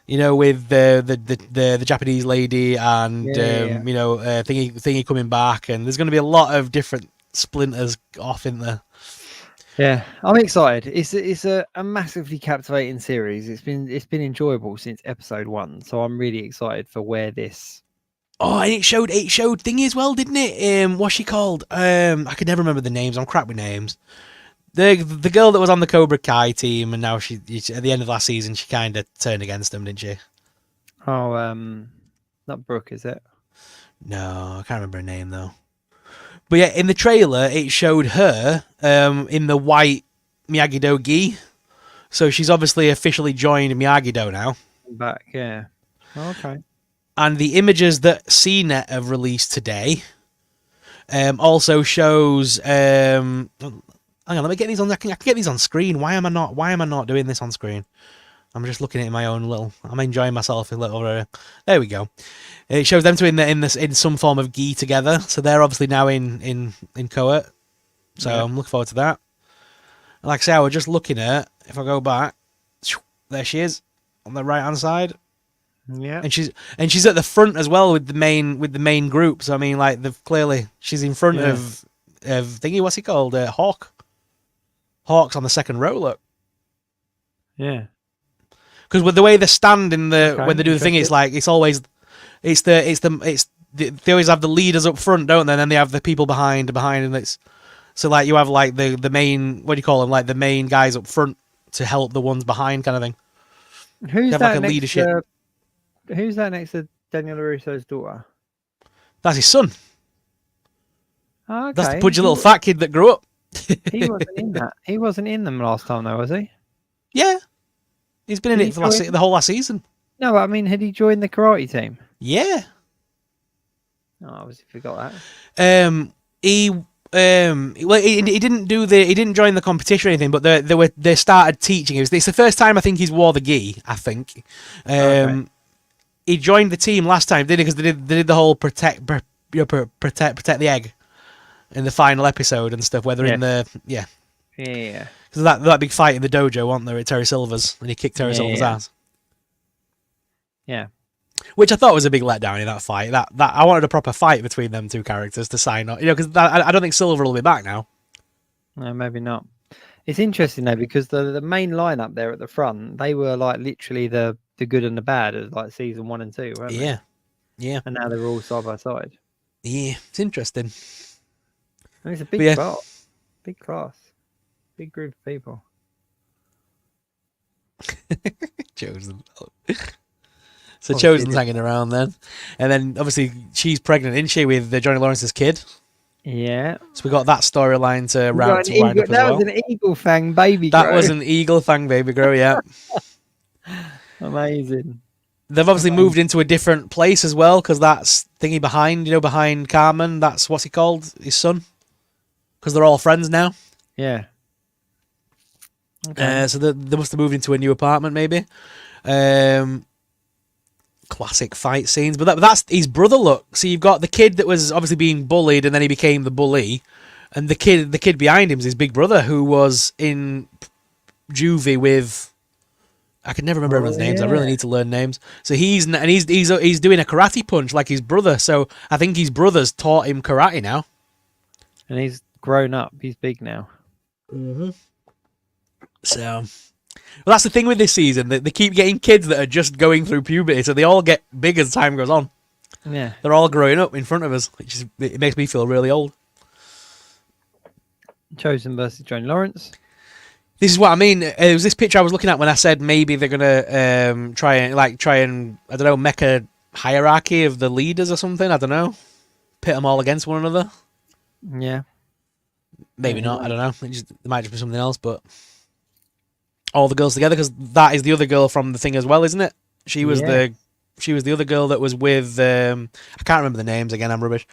You know, with the Japanese lady and you know, thingy coming back, and there's going to be a lot of different splinters off in there. Yeah, I'm excited. It's a massively captivating series. It's been enjoyable since episode 1, so I'm really excited for where this. Oh, and it showed thingy as well, didn't it? What's she called? I could never remember the names. I'm crap with names. The girl that was on the Cobra Kai team, and now she at the end of last season, she kind of turned against them, didn't she? Oh, not Brooke, is it? No, I can't remember her name though. But yeah, in the trailer, it showed her in the white Miyagi-Do gi. So she's obviously officially joined Miyagi-Do now. Back, yeah. Okay. And the images that CNET have released today also shows. Hang on, let me get these on. I can get these on screen. Why am I not doing this on screen? I'm just looking at my own little. I'm enjoying myself a little. There we go. It shows them two in some form of gi together. So they're obviously now in court. So I'm looking forward to that. And like I say, I was just looking at. If I go back, there she is on the right hand side. Yeah, and she's at the front as well with the main group. So I mean, like clearly she's in front of thingy. What's he called? Hawk's on the second row. Look. Yeah. Because with the way they stand when they do the thing, it's like they always have the leaders up front, don't they? And then they have the people behind, and it's so like you have like the main, what do you call them? Like the main guys up front to help the ones behind, kind of thing. Who's that like a leadership? Who's that next to Daniel LaRusso's daughter? That's his son. Oh, okay. That's the pudgy little fat kid that grew up. He wasn't in that. He wasn't in them last time, though, was he? Yeah, he's been in it for the whole last season. No, but I mean, had he joined the karate team? Yeah. Oh, I obviously forgot that. He didn't join the competition or anything, but they started teaching. It's the first time I think he's wore the gi. I think. Okay. He joined the team last time, didn't he? Because they did the whole protect the egg in the final episode and stuff. Whether in the yeah. Because that big fight in the dojo, wasn't there, at Terry Silver's, and he kicked Terry Silver's ass. Yeah. Which I thought was a big letdown in that fight. That I wanted a proper fight between them two characters to sign up. You know, because I don't think Silver will be back now. No, maybe not. It's interesting though, because the main lineup there at the front, they were like literally the good and the bad of like season 1 and 2, weren't they? Yeah. And now they're all side by side. Yeah, it's interesting. And it's a big class, big group of people. Chosen. So Chosen's hanging around then. And then obviously she's pregnant, isn't she, with Johnny Lawrence's kid? Yeah. So we got that storyline to wind up as well. That was an eagle fang baby grow. That was an eagle fang baby grow, yeah. Amazing. They've obviously moved into a different place as well, because that's thingy behind Carmen. That's what's he called? His son? Because they're all friends now. Yeah. Okay. So they must have moved into a new apartment, maybe. Classic fight scenes, but that's his brother. Look, so you've got the kid that was obviously being bullied, and then he became the bully, And the kid behind him is his big brother, who was in juvie with. I can never remember everyone's names. I really need to learn names. So he's doing a karate punch like his brother. So I think his brother's taught him karate now. And he's grown up. He's big now. Mm-hmm. So, well, that's the thing with this season. They keep getting kids that are just going through puberty, so they all get big as time goes on. Yeah, they're all growing up in front of us, it makes me feel really old. Chosen versus Johnny Lawrence. This is what I mean. It was this picture I was looking at when I said maybe they're gonna try and I don't know, make a hierarchy of the leaders or something. I don't know, pit them all against one another. Yeah, maybe not. I don't know. It might just be something else, but all the girls together, because that is the other girl from the thing as well, isn't it? She was the other girl that was with I can't remember the names again. I'm rubbish,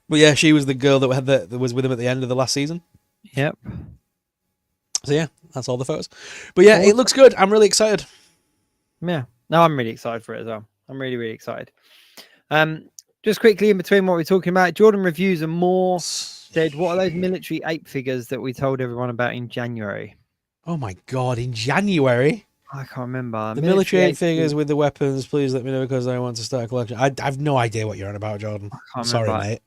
but yeah, she was the girl that was with him at the end of the last season. Yep. So yeah, that's all the photos. But yeah, it looks good. I'm really excited. Yeah. No, I'm really excited for it as well. I'm really, really excited. Just quickly in between what we're talking about, Jordan Reviews and more said, what are those military ape figures that we told everyone about in January? Oh my God, in January? I can't remember. The military ape figures with the weapons, please let me know because I want to start a collection. I have no idea what you're on about, Jordan. I'm sorry, mate.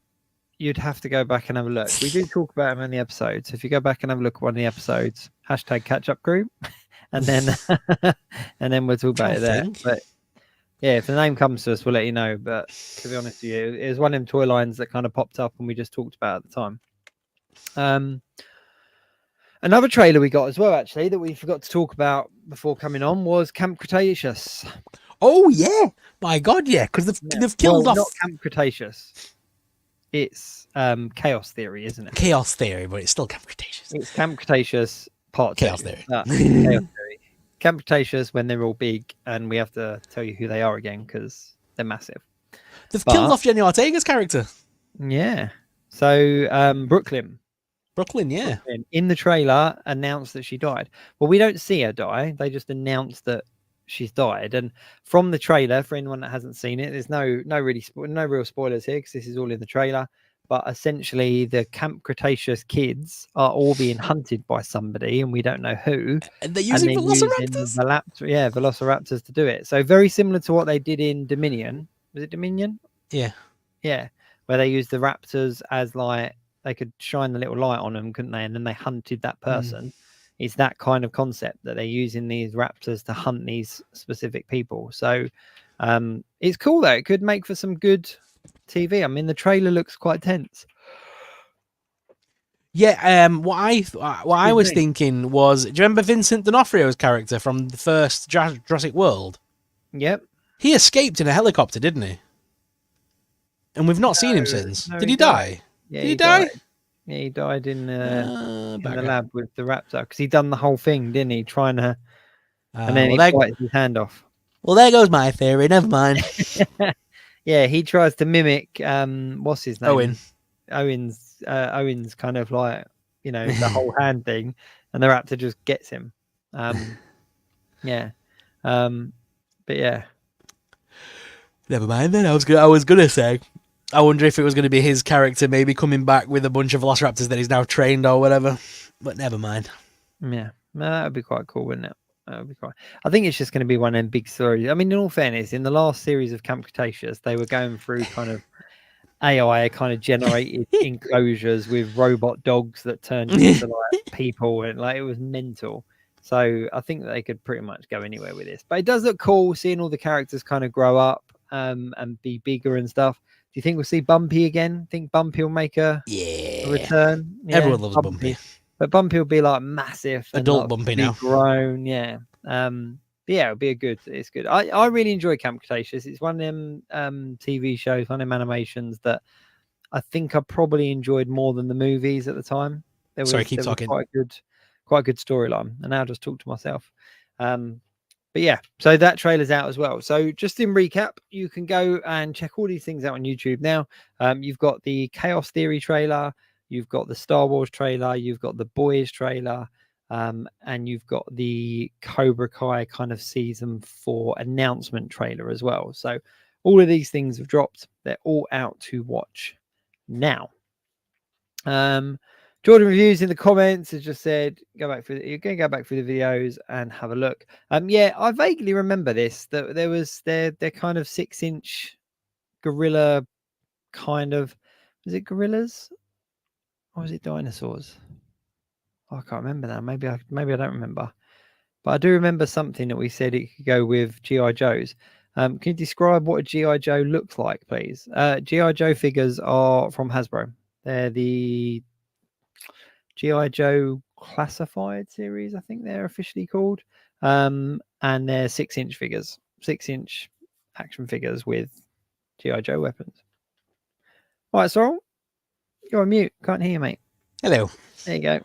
You'd have to go back and have a look. We do talk about them in the episodes. If you go back and have a look at one of the episodes, #catch-up group, and then and then we'll talk about it there. But yeah, if the name comes to us, we'll let you know. But to be honest with you, it was one of them toy lines that kind of popped up and we just talked about at the time. Another trailer we got as well, actually, that we forgot to talk about before coming on was Camp Cretaceous. Oh yeah, my God, yeah, because they've killed off. Not Camp Cretaceous. It's Chaos Theory, isn't it? Chaos Theory, but it's still Camp Cretaceous. It's Camp Cretaceous Part Chaos 2. Theory. Chaos Theory. Camp Cretaceous when they're all big, and we have to tell you who they are again because they're massive. They've killed off Jenny Ortega's character. Yeah. So Brooklyn, yeah. in the trailer announced that she died. Well, we don't see her die. They just announced that she's died. And from the trailer, for anyone that hasn't seen it, there's no real spoilers here because this is all in the trailer. But essentially, the Camp Cretaceous kids are all being hunted by somebody, and we don't know who. And they're using velociraptors. Velociraptors to do it. So very similar to what they did in Dominion. Was it Dominion? Yeah. Yeah. Where they used the raptors as like they could shine the little light on them, couldn't they? And then they hunted that person. It's that kind of concept that they're using these raptors to hunt these specific people. So it's cool though. It could make for some good TV. I mean, the trailer looks quite tense. Yeah. What I was thinking was, do you remember Vincent D'Onofrio's character from the first Jurassic World? Yep. He escaped in a helicopter, didn't he? And we've not seen him since. Did he die? Yeah, Did he die? Yeah, he died in the lab with the raptor because he done the whole thing, didn't he? Trying to, and then he bites his hand off. Well, there goes my theory. Never mind. Yeah, he tries to mimic what's his name? Owen's kind of like, you know, the whole hand thing, and the raptor just gets him. Yeah. But yeah. Never mind then. I was gonna say, I wonder if it was going to be his character maybe coming back with a bunch of velociraptors that he's now trained or whatever. But never mind. Yeah, that would be quite cool, wouldn't it? That would be quite. I think it's just going to be one of them big stories. I mean, in all fairness, in the last series of Camp Cretaceous, they were going through kind of AI kind of generated enclosures with robot dogs that turned into like people, and like it was mental. So I think that they could pretty much go anywhere with this. But it does look cool seeing all the characters kind of grow up and be bigger and stuff. Do you think we'll see Bumpy again? Think Bumpy will make a return? Yeah, everyone loves Bumpy. But Bumpy will be like massive. Adult like, Bumpy now. Grown, yeah. Yeah, it'll be it's good. I really enjoy Camp Cretaceous. It's one of them TV shows, one of them animations that I think I probably enjoyed more than the movies at the time. Keep talking. Quite a good storyline. And now I'll just talk to myself. But yeah, so that trailer's out as well. So just in recap, you can go and check all these things out on YouTube now. You've got the Chaos Theory trailer, you've got the Star Wars trailer, you've got the Boys trailer, and you've got the Cobra Kai kind of season 4 announcement trailer as well. So all of these things have dropped. They're all out to watch now. Jordan Reviews in the comments has just said, you're going to go back through the videos and have a look. Yeah, I vaguely remember this, that there was their kind of 6-inch gorilla kind of, was it gorillas or was it dinosaurs? I can't remember now. Maybe I don't remember, but I do remember something that we said it could go with GI Joes. Can you describe what a GI Joe looks like, please? GI Joe figures are from Hasbro. They're the GI Joe Classified series, I think they're officially called, and they're 6-inch figures, 6-inch action figures with GI Joe weapons. All right, Sorrel, you're on mute. Can't hear you, mate. Hello. There you go.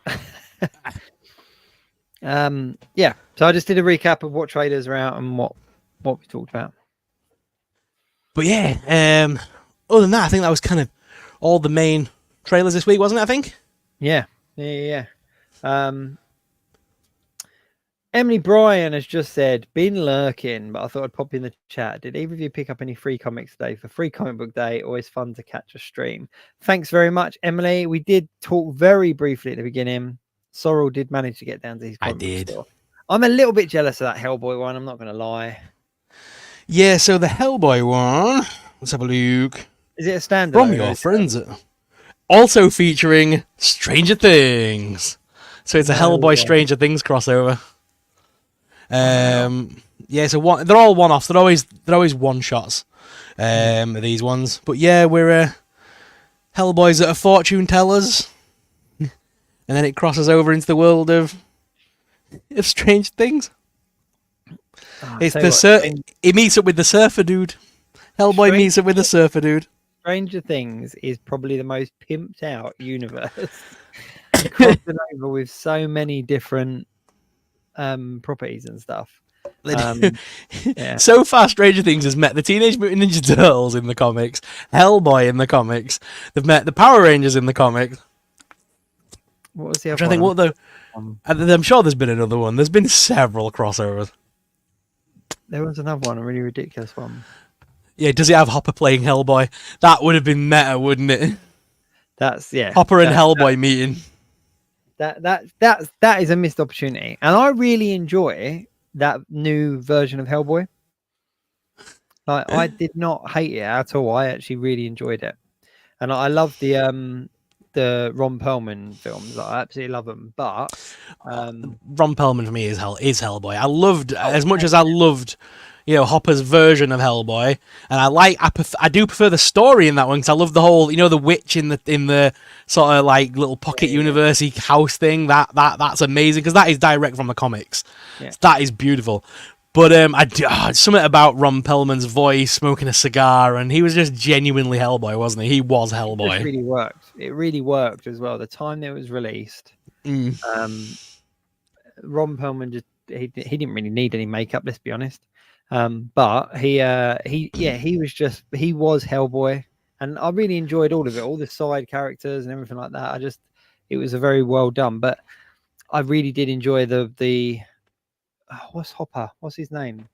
Yeah, so I just did a recap of what trailers are out and what we talked about. But yeah, other than that, I think that was kind of all the main trailers this week, wasn't it? I think. Yeah. Emily Bryan has just said, been lurking, but I thought I'd pop in the chat. Did either of you pick up any free comics today for Free Comic Book Day? Always fun to catch a stream. Thanks very much, Emily. We did talk very briefly at the beginning. Sorrel did manage to get down to his comic book store. I'm a little bit jealous of that Hellboy one, I'm not going to lie. Yeah, so the Hellboy one, let's have a look. Is it a standard? From your friends. Also featuring Stranger Things. So it's a Hellboy Stranger Things crossover. Yeah, so they're all one-offs. They're always one-shots, these ones. But yeah, we're Hellboys that are fortune tellers. And then it crosses over into the world of Stranger Things. He meets up with the surfer dude. Hellboy meets up with the surfer dude. Stranger Things is probably the most pimped out universe. Crossing over with so many different properties and stuff. Yeah. So far, Stranger Things has met the Teenage Mutant Ninja Turtles in the comics, Hellboy in the comics. They've met the Power Rangers in the comics. What was the other one? I'm sure there's been another one. There's been several crossovers. There was another one, a really ridiculous one. Yeah, does it have Hopper playing Hellboy? That would have been meta, wouldn't it? Hopper and Hellboy meeting. That is a missed opportunity, and I really enjoy that new version of Hellboy. Like, I did not hate it at all. I actually really enjoyed it, and I love the Ron Perlman films. I absolutely love them. But Ron Perlman for me is Hellboy. I loved as much as I loved, Hopper's version of Hellboy, and I do prefer the story in that one because I love the whole, the witch in the sort of like little pocket university house thing. That's amazing because that is direct from the comics. Yeah. So that is beautiful. But something about Ron Perlman's voice, smoking a cigar, and he was just genuinely Hellboy, wasn't he? He was Hellboy. It really worked. It really worked as well. The time that it was released, Ron Perlman he didn't really need any makeup. Let's be honest. But he was Hellboy, and I really enjoyed all of it, all the side characters and everything like that. It was a very well done. But I really did enjoy the what's Hopper? What's his name?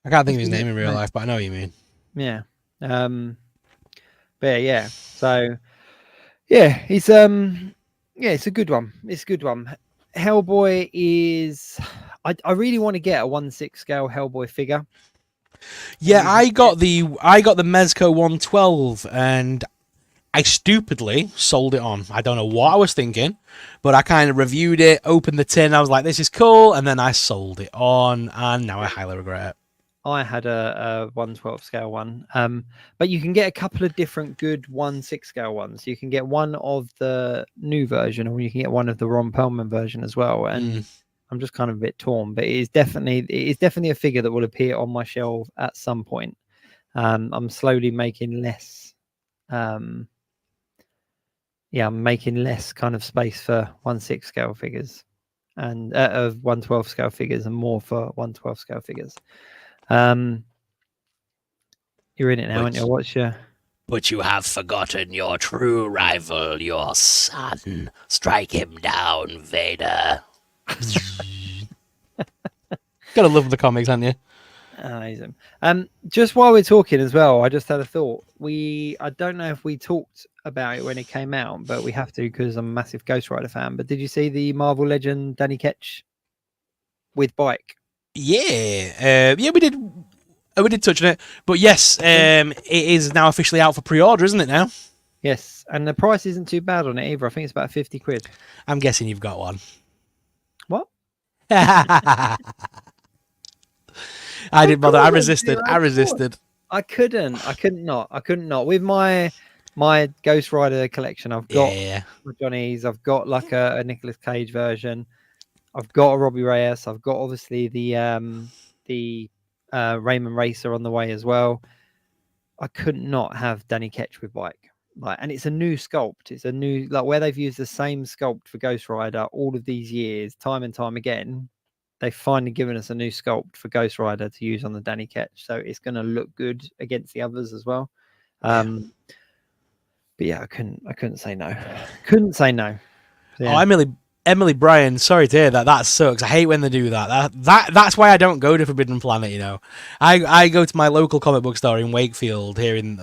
I can't think of his name in real life, but I know what you mean. Yeah. But yeah. So yeah, it's a good one. It's a good one. Hellboy is. I really want to get a 1/6 scale Hellboy figure. Yeah, I got the Mezco 112, and I stupidly sold it on. I don't know what I was thinking, but I kind of reviewed it, opened the tin, I was like, this is cool, and then I sold it on, and now I highly regret it. I had a 1/12 scale one, but you can get a couple of different good 1/6 scale ones. You can get one of the new version, or you can get one of the Ron Perlman version as well. And I'm just kind of a bit torn, but it is definitely a figure that will appear on my shelf at some point. I'm slowly making less. I'm making less kind of space for 1/6 scale figures, and of 1/12 scale figures, and more for 1/12 scale figures. You're in it now, aren't you? What's your... But you have forgotten your true rival, your son. Strike him down, Vader. Gotta love the comics, haven't you? Amazing. Just while we're talking as well, I just had a thought. I don't know if we talked about it when it came out, but we have to because I'm a massive Ghost Rider fan. But did you see the Marvel Legend Danny Ketch with bike? Yeah, we did. We did touch on it, but yes, it is now officially out for pre-order, isn't it now? Yes, and the price isn't too bad on it either. I think it's about 50 quid. I'm guessing you've got one. What? I didn't bother. I resisted. I couldn't not. With my Ghost Rider collection, I've got Johnny's. I've got like a Nicolas Cage version. I've got a Robbie Reyes. I've got obviously the Raymond Racer on the way as well. I could not have Danny Ketch with bike. And it's a new sculpt. It's a new, like, where they've used the same sculpt for Ghost Rider all of these years, time and time again. They've finally given us a new sculpt for Ghost Rider to use on the Danny Ketch, so it's going to look good against the others as well. But yeah, I couldn't say no. Couldn't say no. So, yeah. Oh, Emily Bryan, sorry to hear that. That sucks. I hate when they do that. That's why I don't go to Forbidden Planet. You know, I go to my local comic book store in Wakefield here in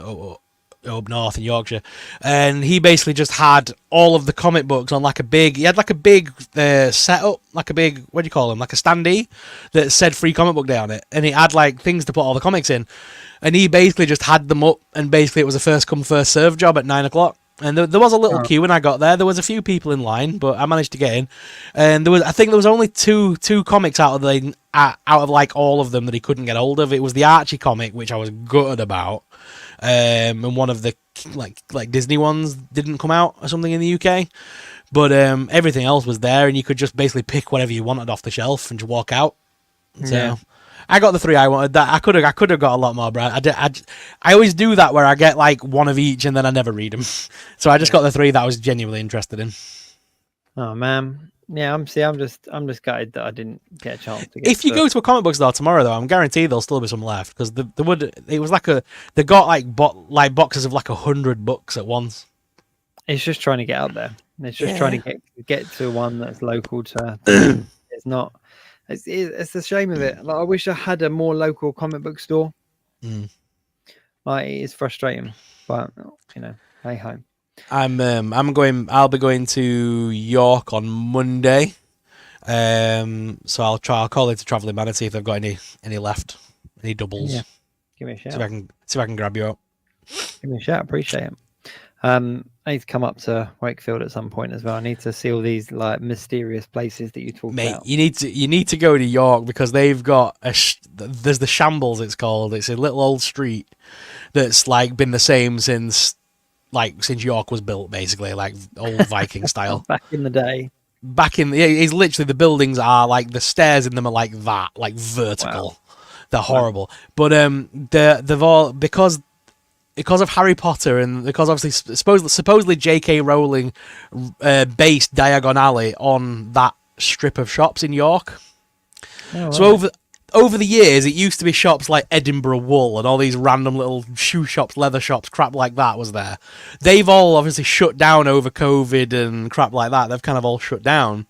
up north in Yorkshire, and he basically just had all of the comic books on like a big. He had like a big setup, like a big, what do you call them, like a standee that said Free Comic Book Day on it, and he had like things to put all the comics in, and he basically just had them up, and basically it was a first come first serve job at 9 o'clock. And there was a little queue when I got there. There was a few people in line, but I managed to get in. And I think there was only two comics out of like all of them that he couldn't get hold of. It was the Archie comic, which I was gutted about, and one of the like Disney ones didn't come out or something in the UK. But everything else was there, and you could just basically pick whatever you wanted off the shelf and just walk out. So. Yeah. I got the 3 I wanted. That I could have got a lot more, Brad. I always do that where I get like one of each and then I never read them. So I just got the 3 that I was genuinely interested in. Oh man, yeah. I'm just gutted that I didn't get a chance to get. If you go to a comic book store tomorrow, though, I'm guaranteed there'll still be some left because it was like they got like boxes of like 100 books at once. It's just trying to get out there. It's just trying to get to one that's local to. It's not. It's the shame of it. Like, I wish I had a more local comic book store. Like, it's frustrating, but you know, hey ho. I'll be going to York on Monday. So I'll call it a Travelling Man and see if they've got any left, any doubles. Yeah. Give me a shout. See if I can grab you up. Give me a shout. Appreciate it. I need to come up to Wakefield at some point as well. I need to see all these like mysterious places that you talk about. You need to go to York because they've got there's the Shambles, it's called. It's a little old street that's like been the same since York was built, basically, like old Viking style. Back in the day. It's literally, the buildings are like, the stairs in them are like that, like vertical. Wow. They're horrible. But they've all, because of Harry Potter, and because obviously supposedly J.K. Rowling based Diagon Alley on that strip of shops in York. Oh, right. So over the years, it used to be shops like Edinburgh Wool and all these random little shoe shops, leather shops, crap like that was there. They've all obviously shut down over COVID and crap like that. They've kind of all shut down.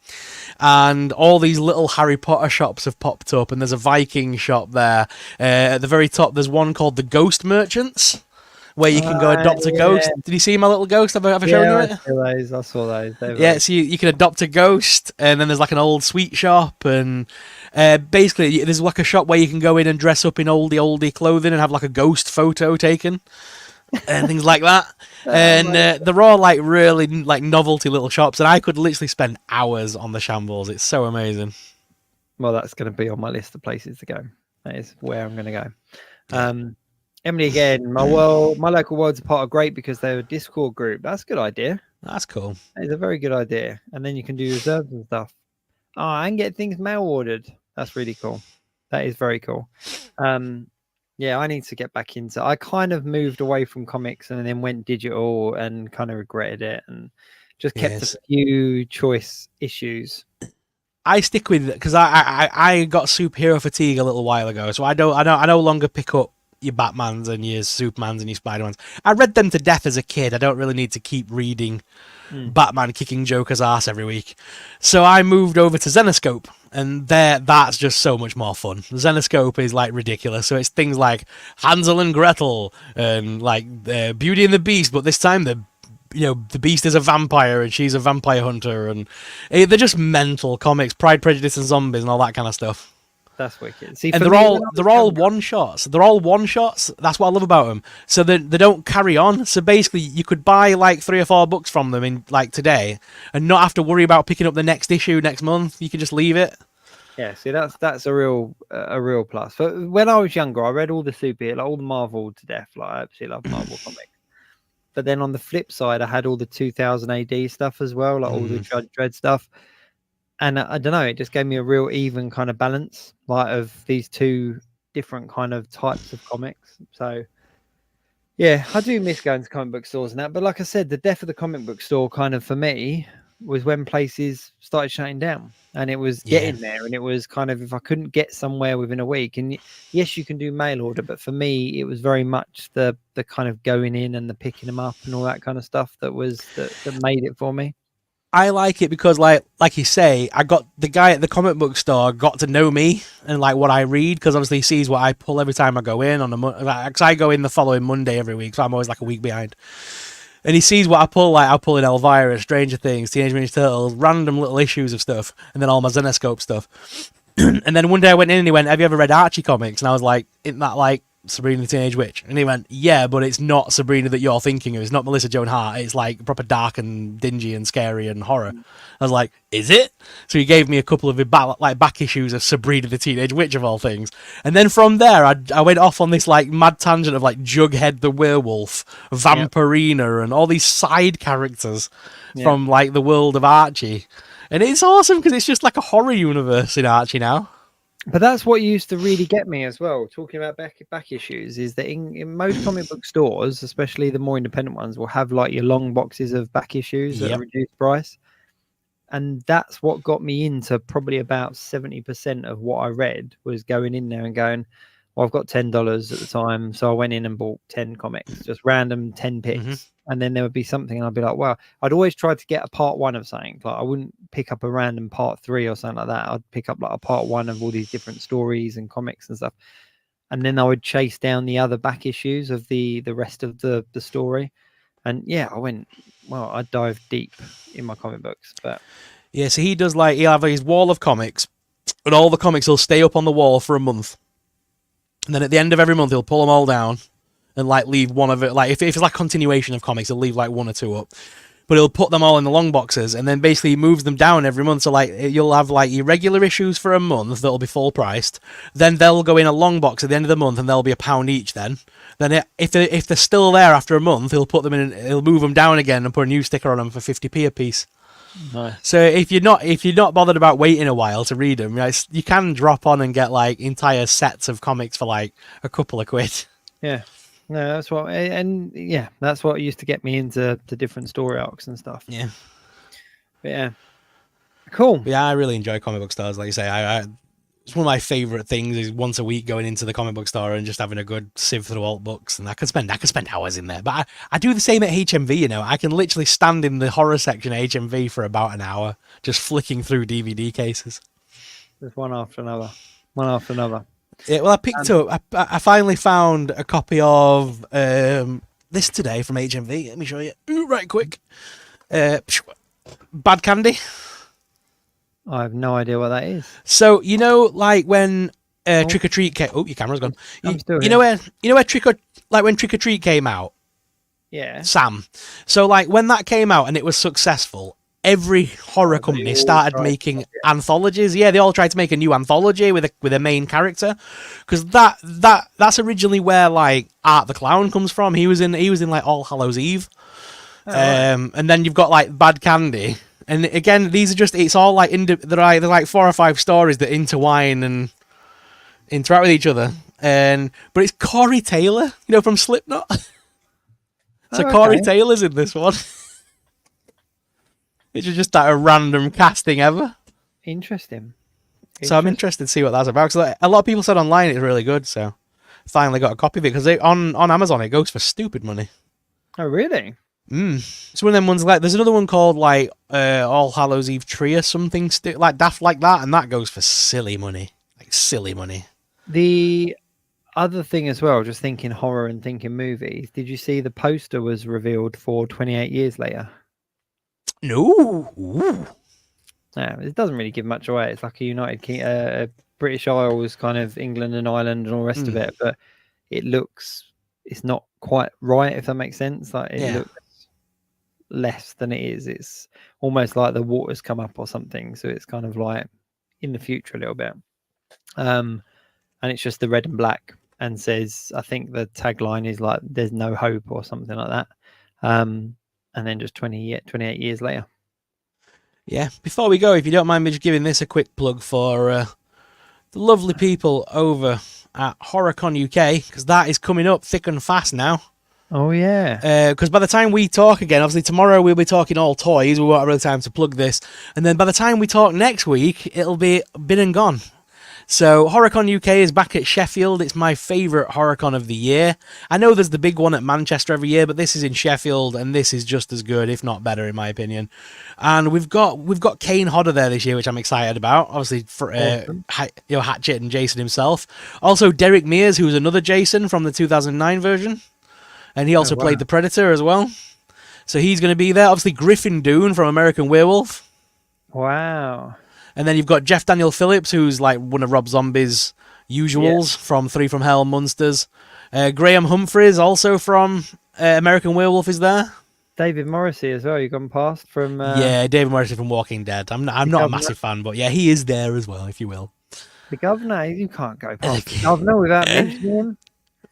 And all these little Harry Potter shops have popped up, and there's a Viking shop there. At the very top, there's one called the Ghost Merchants, where you can go adopt a ghost. Did you see my little ghost? Have I shown you it? I saw those. Yeah, so you can adopt a ghost, and then there's like an old sweet shop, and basically there's like a shop where you can go in and dress up in oldie clothing and have like a ghost photo taken, and things like that. And they're all like really like novelty little shops, and I could literally spend hours on the Shambles. It's so amazing. Well, that's going to be on my list of places to go. That is where I'm going to go. Emily, again, my local worlds are part of Great because they're a Discord group. That's a good idea. That's cool. It's a very good idea. And then you can do reserves and stuff. Oh, and get things mail ordered. That's really cool. That is very cool. Yeah, I need to get back into. I kind of moved away from comics and then went digital and kind of regretted it and just kept a few choice issues. I stick with it because I got superhero fatigue a little while ago, so I no longer pick up your Batmans and your Supermans and your Spider-Mans. I read them to death as a kid. I don't really need to keep reading Batman kicking Joker's ass every week. So I moved over to Zenoscope, and that's just so much more fun. Zenoscope is like ridiculous. So it's things like Hansel and Gretel and like Beauty and the Beast, but this time the Beast is a vampire and she's a vampire hunter, and they're just mental comics. Pride, Prejudice, and Zombies and all that kind of stuff. That's wicked. See, and they're all one shots. They're all one shots. That's what I love about them. So they don't carry on. So basically, you could buy like 3 or 4 books from them in like today, and not have to worry about picking up the next issue next month. You can just leave it. Yeah, see, that's a real plus. But when I was younger, I read all the superhero, like all the Marvel to death. Like I absolutely love Marvel comics. But then on the flip side, I had all the 2000 AD stuff as well, like all the Judge Dredd stuff. And I don't know, it just gave me a real even kind of balance, like of these 2 different kind of types of comics. So, yeah, I do miss going to comic book stores and that. But like I said, the death of the comic book store kind of for me was when places started shutting down. And it was getting there. And it was kind of, if I couldn't get somewhere within a week, and yes, you can do mail order, but for me, it was very much the kind of going in and the picking them up and all that kind of stuff that made it for me. I like it because, like you say, I got the guy at the comic book store got to know me and like what I read, because obviously he sees what I pull every time I go in on because I go in the following Monday every week, so I'm always like a week behind. And he sees what I pull, like I'll pull in Elvira, Stranger Things, Teenage Mutant Ninja Turtles, random little issues of stuff, and then all my Zenoscope stuff. And then one day I went in and he went, "Have you ever read Archie comics?" And I was like, "Isn't that like Sabrina the Teenage Witch?" And he went, "Yeah, but it's not Sabrina that you're thinking of. It's not Melissa Joan Hart. It's like proper dark and dingy and scary and horror." I was like, "Is it?" So he gave me a couple of back issues of Sabrina the Teenage Witch of all things. And then from there, I went off on this like mad tangent of like Jughead the werewolf, Vampirina, and all these side characters from like the world of Archie. And it's awesome because it's just like a horror universe in Archie now. But that's what used to really get me as well. Talking about back issues is that in most comic book stores, especially the more independent ones, will have like your long boxes of back issues at a reduced price. And that's what got me into probably about 70% of what I read was going in there and going, well, I've got $10 at the time. So I went in and bought 10 comics, just random 10 picks. And then there would be something and I'd be like, wow, I'd always try to get a part 1 of something. Like I wouldn't pick up a random part 3 or something like that. I'd pick up like a part 1 of all these different stories and comics and stuff. And then I would chase down the other back issues of the rest of the story. And yeah, I dive deep in my comic books. But yeah, so he'll have his wall of comics, and all the comics will stay up on the wall for a month. And then at the end of every month, he'll pull them all down and like leave one of it. Like if it's like continuation of comics, he'll leave like 1 or 2 up. But he'll put them all in the long boxes, and then basically he moves them down every month. So like you'll have like your regular issues for a month that'll be full priced. Then they'll go in a long box at the end of the month, and they'll be £1 each. Then if they're still there after a month, he'll put them in. He'll move them down again and put a new sticker on them for 50p a piece. Nice. So if you're not bothered about waiting a while to read them, you can drop on and get like entire sets of comics for like a couple of quid. Yeah. No, that's what used to get me into different story arcs and stuff. Yeah. But yeah. Cool. But yeah, I really enjoy comic book stores. Like you say, it's one of my favorite things is once a week going into the comic book store and just having a good sieve through alt books. And I could spend hours in there. But I do the same at HMV. I can literally stand in the horror section at HMV for about an hour, just flicking through DVD cases. Just one after another. Yeah, well, I picked up. I finally found a copy of this today from HMV. Let me show you right quick. Bad Candy. I have no idea what that is. So like when Trick or Treat came. Oh, your camera's gone. You know where Trick or Treat came out. Yeah. Sam. So like when that came out and it was successful, every horror company started making anthologies. Yeah, they all tried to make a new anthology with a main character, because that's originally where like Art the Clown comes from. He was in like All Hallows Eve, and then you've got like Bad Candy, and again these are just it's all like they're like 4 or 5 stories that intertwine and interact with each other, but it's Corey Taylor, from Slipknot. So Corey Taylor's in this one. Which is just like a random casting ever. Interesting. So I'm interested to see what that's about. Because a lot of people said online it's really good. So finally got a copy of it because on Amazon it goes for stupid money. Oh, really? It's one of them ones like there's another one called like All Hallows Eve Tree or something like daft like that, and that goes for silly money, like silly money. The other thing as well, just thinking horror and thinking movies. Did you see the poster was revealed for 28 Years Later? No. Ooh. Yeah, it doesn't really give much away. It's like a British Isles, kind of England and Ireland and all the rest of it, but it's not quite right, if that makes sense. Like it looks less than it is. It's almost like the water's come up or something, so it's kind of like in the future a little bit. And it's just the red and black, and says, I think the tagline is like "There's no hope" or something like that. And then just 28 years later. Yeah. Before we go, if you don't mind me just giving this a quick plug for the lovely people over at HorrorCon UK, because that is coming up thick and fast now. Oh, yeah. Because by the time we talk again, obviously tomorrow we'll be talking all toys. We won't have really time to plug this. And then by the time we talk next week, it'll be been and gone. So HorrorCon UK is back at Sheffield. It's my favourite HorrorCon of the year. I know there's the big one at Manchester every year, but this is in Sheffield, and this is just as good, if not better, in my opinion. And we've got Kane Hodder there this year, which I'm excited about. Obviously, for Hatchet and Jason himself. Also, Derek Mears, who's another Jason from the 2009 version, and he also played the Predator as well. So he's going to be there. Obviously, Griffin Dunne from American Werewolf. Wow. And then you've got Jeff Daniel Phillips, who's like one of Rob Zombie's usuals from Three from Hell, Monsters. Graham Humphreys, also from American Werewolf, is there. David Morrissey as well. You've gone past from... David Morrissey from Walking Dead. I'm not a massive fan, but yeah, he is there as well, if you will. The Governor, you can't go past the Governor without mentioning him.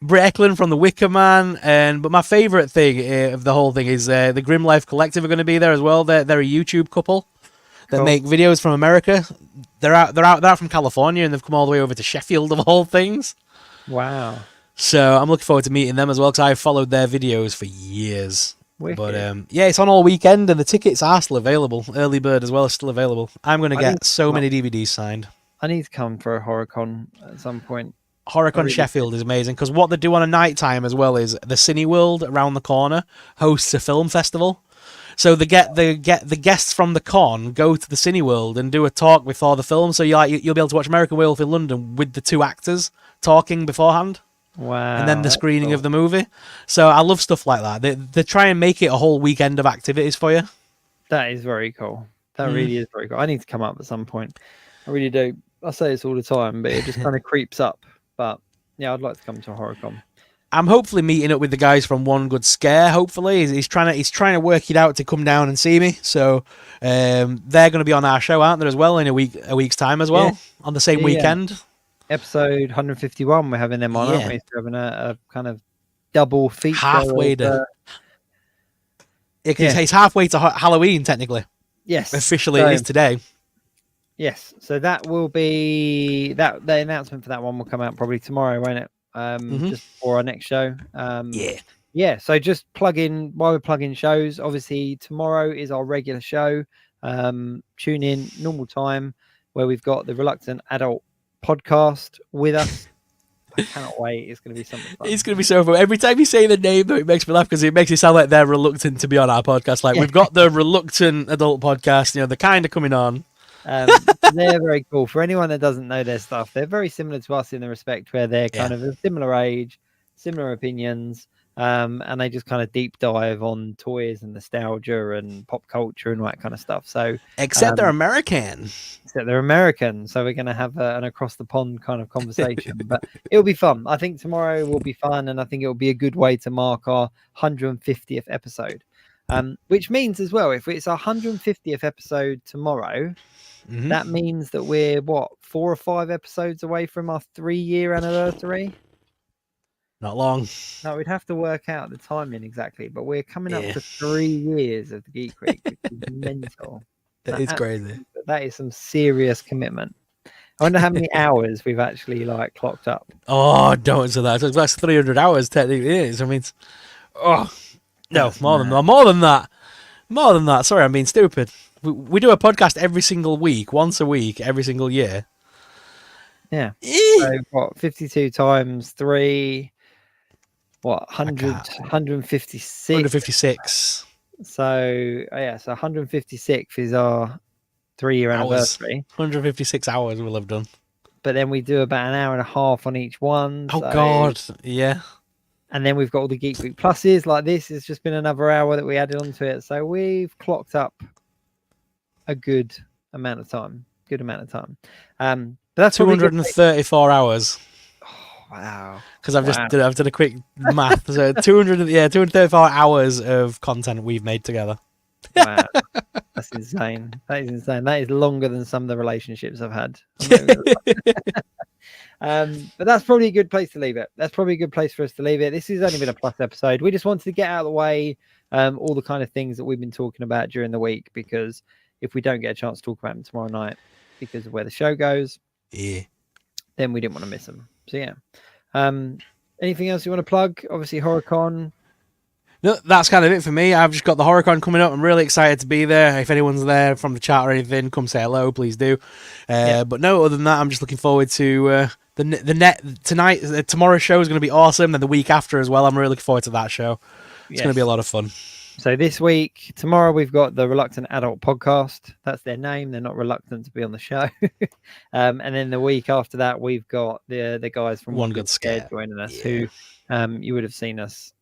Britt Eklund from The Wicker Man, but my favourite thing of the whole thing is the Grim Life Collective are going to be there as well. They're a YouTube couple that make videos from America. They're out from California, and they've come all the way over to Sheffield of all things. Wow. So I'm looking forward to meeting them as well, because I've followed their videos for years. Wicked. But yeah, it's on all weekend, and the tickets are still available. Early bird as well is still available. I'm going to get so many DVDs signed. I need to come for a HorrorCon at some point. HorrorCon Sheffield is amazing, because what they do on a night time as well is the Cineworld around the corner hosts a film festival. So they get the guests from the con go to the Cineworld and do a talk before the film. So you'll be able to watch American Werewolf in London with the two actors talking beforehand. Wow. And then the screening of the movie. So I love stuff like that. They try and make it a whole weekend of activities for you. That is very cool. That really is very cool. I need to come up at some point. I really do. I say this all the time, but it just kind of creeps up. But yeah, I'd like to come to a HorrorCon. I'm hopefully meeting up with the guys from One Good Scare. Hopefully, he's trying to work it out to come down and see me. So they're going to be on our show, aren't they, as well, in a week's time as well, on the same weekend. Episode 151, we're having them on, aren't we? So having a kind of double feature. Halfway to. It's halfway to Halloween, technically. Yes. Officially, it is today. Yes. So that will be the announcement for that one will come out probably tomorrow, won't it? Just before our next show. Yeah. So just while we're plugging shows. Obviously, tomorrow is our regular show. Tune in normal time, where we've got the Reluctant Adult podcast with us. I cannot wait. It's going to be something fun. It's going to be so fun. Every time you say the name, though, it makes me laugh, because it makes it sound like they're reluctant to be on our podcast. Like, we've got the Reluctant Adult podcast, they're kind of coming on. They're very cool. For anyone that doesn't know their stuff, they're very similar to us in the respect where they're kind of a similar age, similar opinions, and they just kind of deep dive on toys and nostalgia and pop culture and all that kind of stuff. So except they're American. So we're going to have an across the pond kind of conversation, but it'll be fun. I think tomorrow will be fun, and I think it'll be a good way to mark our 150th episode. Which means as well, if it's our 150th episode tomorrow, that means that we're 4 or 5 episodes away from our 3-year anniversary. Not long. No, we'd have to work out the timing exactly, but we're coming up to 3 years of the Geek Week, which is mental. That is crazy. That is some serious commitment. I wonder how many hours we've actually clocked up. Oh, don't say that. That's 300 hours technically. It is. I mean, no, more than that. Sorry, I'm being stupid. We do a podcast every single week, once a week, every single year. Yeah. So what? 52 times 3. What? 100, 156. 156 So yeah. So 156 is our 3-year anniversary. 156 hours we'll have done. But then we do about an hour and a half on each one. Oh God, yeah. And then we've got all the Geek Week pluses. Like this has just been another hour that we added onto it. So we've clocked up a good amount of time. But that's 234 hours. Oh, wow. Because I've done a quick math. So 234 hours of content we've made together. Wow. That's insane. That is insane. That is longer than some of the relationships I've had. But that's probably a good place to leave it. That's probably a good place for us to leave it. This has only been a plus episode. We just wanted to get out of the way all the kind of things that we've been talking about during the week, because if we don't get a chance to talk about them tomorrow night because of where the show goes, then we didn't want to miss them. So yeah. Anything else you want to plug? Obviously HorrorCon. No, that's kind of it for me. I've just got the HorrorCon coming up. I'm really excited to be there. If anyone's there from the chat or anything, come say hello, please do. But no, other than that, I'm just looking forward to tomorrow's show is going to be awesome. Then the week after as well. I'm really looking forward to that show. It's going to be a lot of fun. So tomorrow we've got the Reluctant Adult Podcast. That's their name. They're not reluctant to be on the show. And then the week after that, we've got the guys from One Good Scare joining us, who you would have seen us,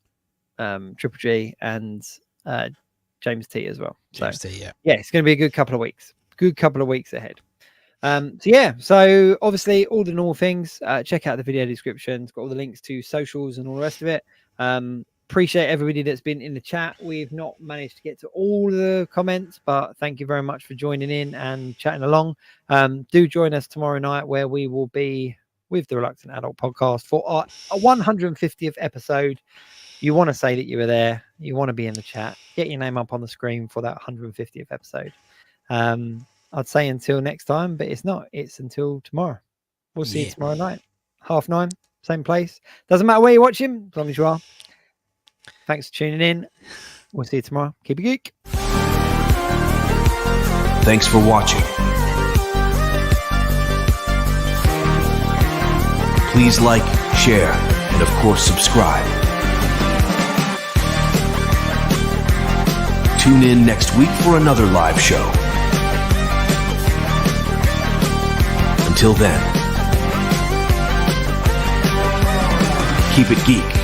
Triple G and James T as well. James T, yeah, it's going to be a good couple of weeks. Ahead. So obviously all the normal things. Check out the video description. It's got all the links to socials and all the rest of it. Appreciate everybody that's been in the chat. We've not managed to get to all the comments, but thank you very much for joining in and chatting along. Do join us tomorrow night, where we will be with the Reluctant Adult Podcast for our 150th episode. You want to say that you were there. You want to be in the chat. Get your name up on the screen for that 150th episode. I'd say until next time, but it's not. It's until tomorrow. We'll see you tomorrow night, 9:30, same place. Doesn't matter where you're watching, as long as you are. Thanks for tuning in. We'll see you tomorrow. Keep it geek. Thanks for watching. Please like, share, and of course subscribe. Tune in next week for another live show. Until then, keep it geek.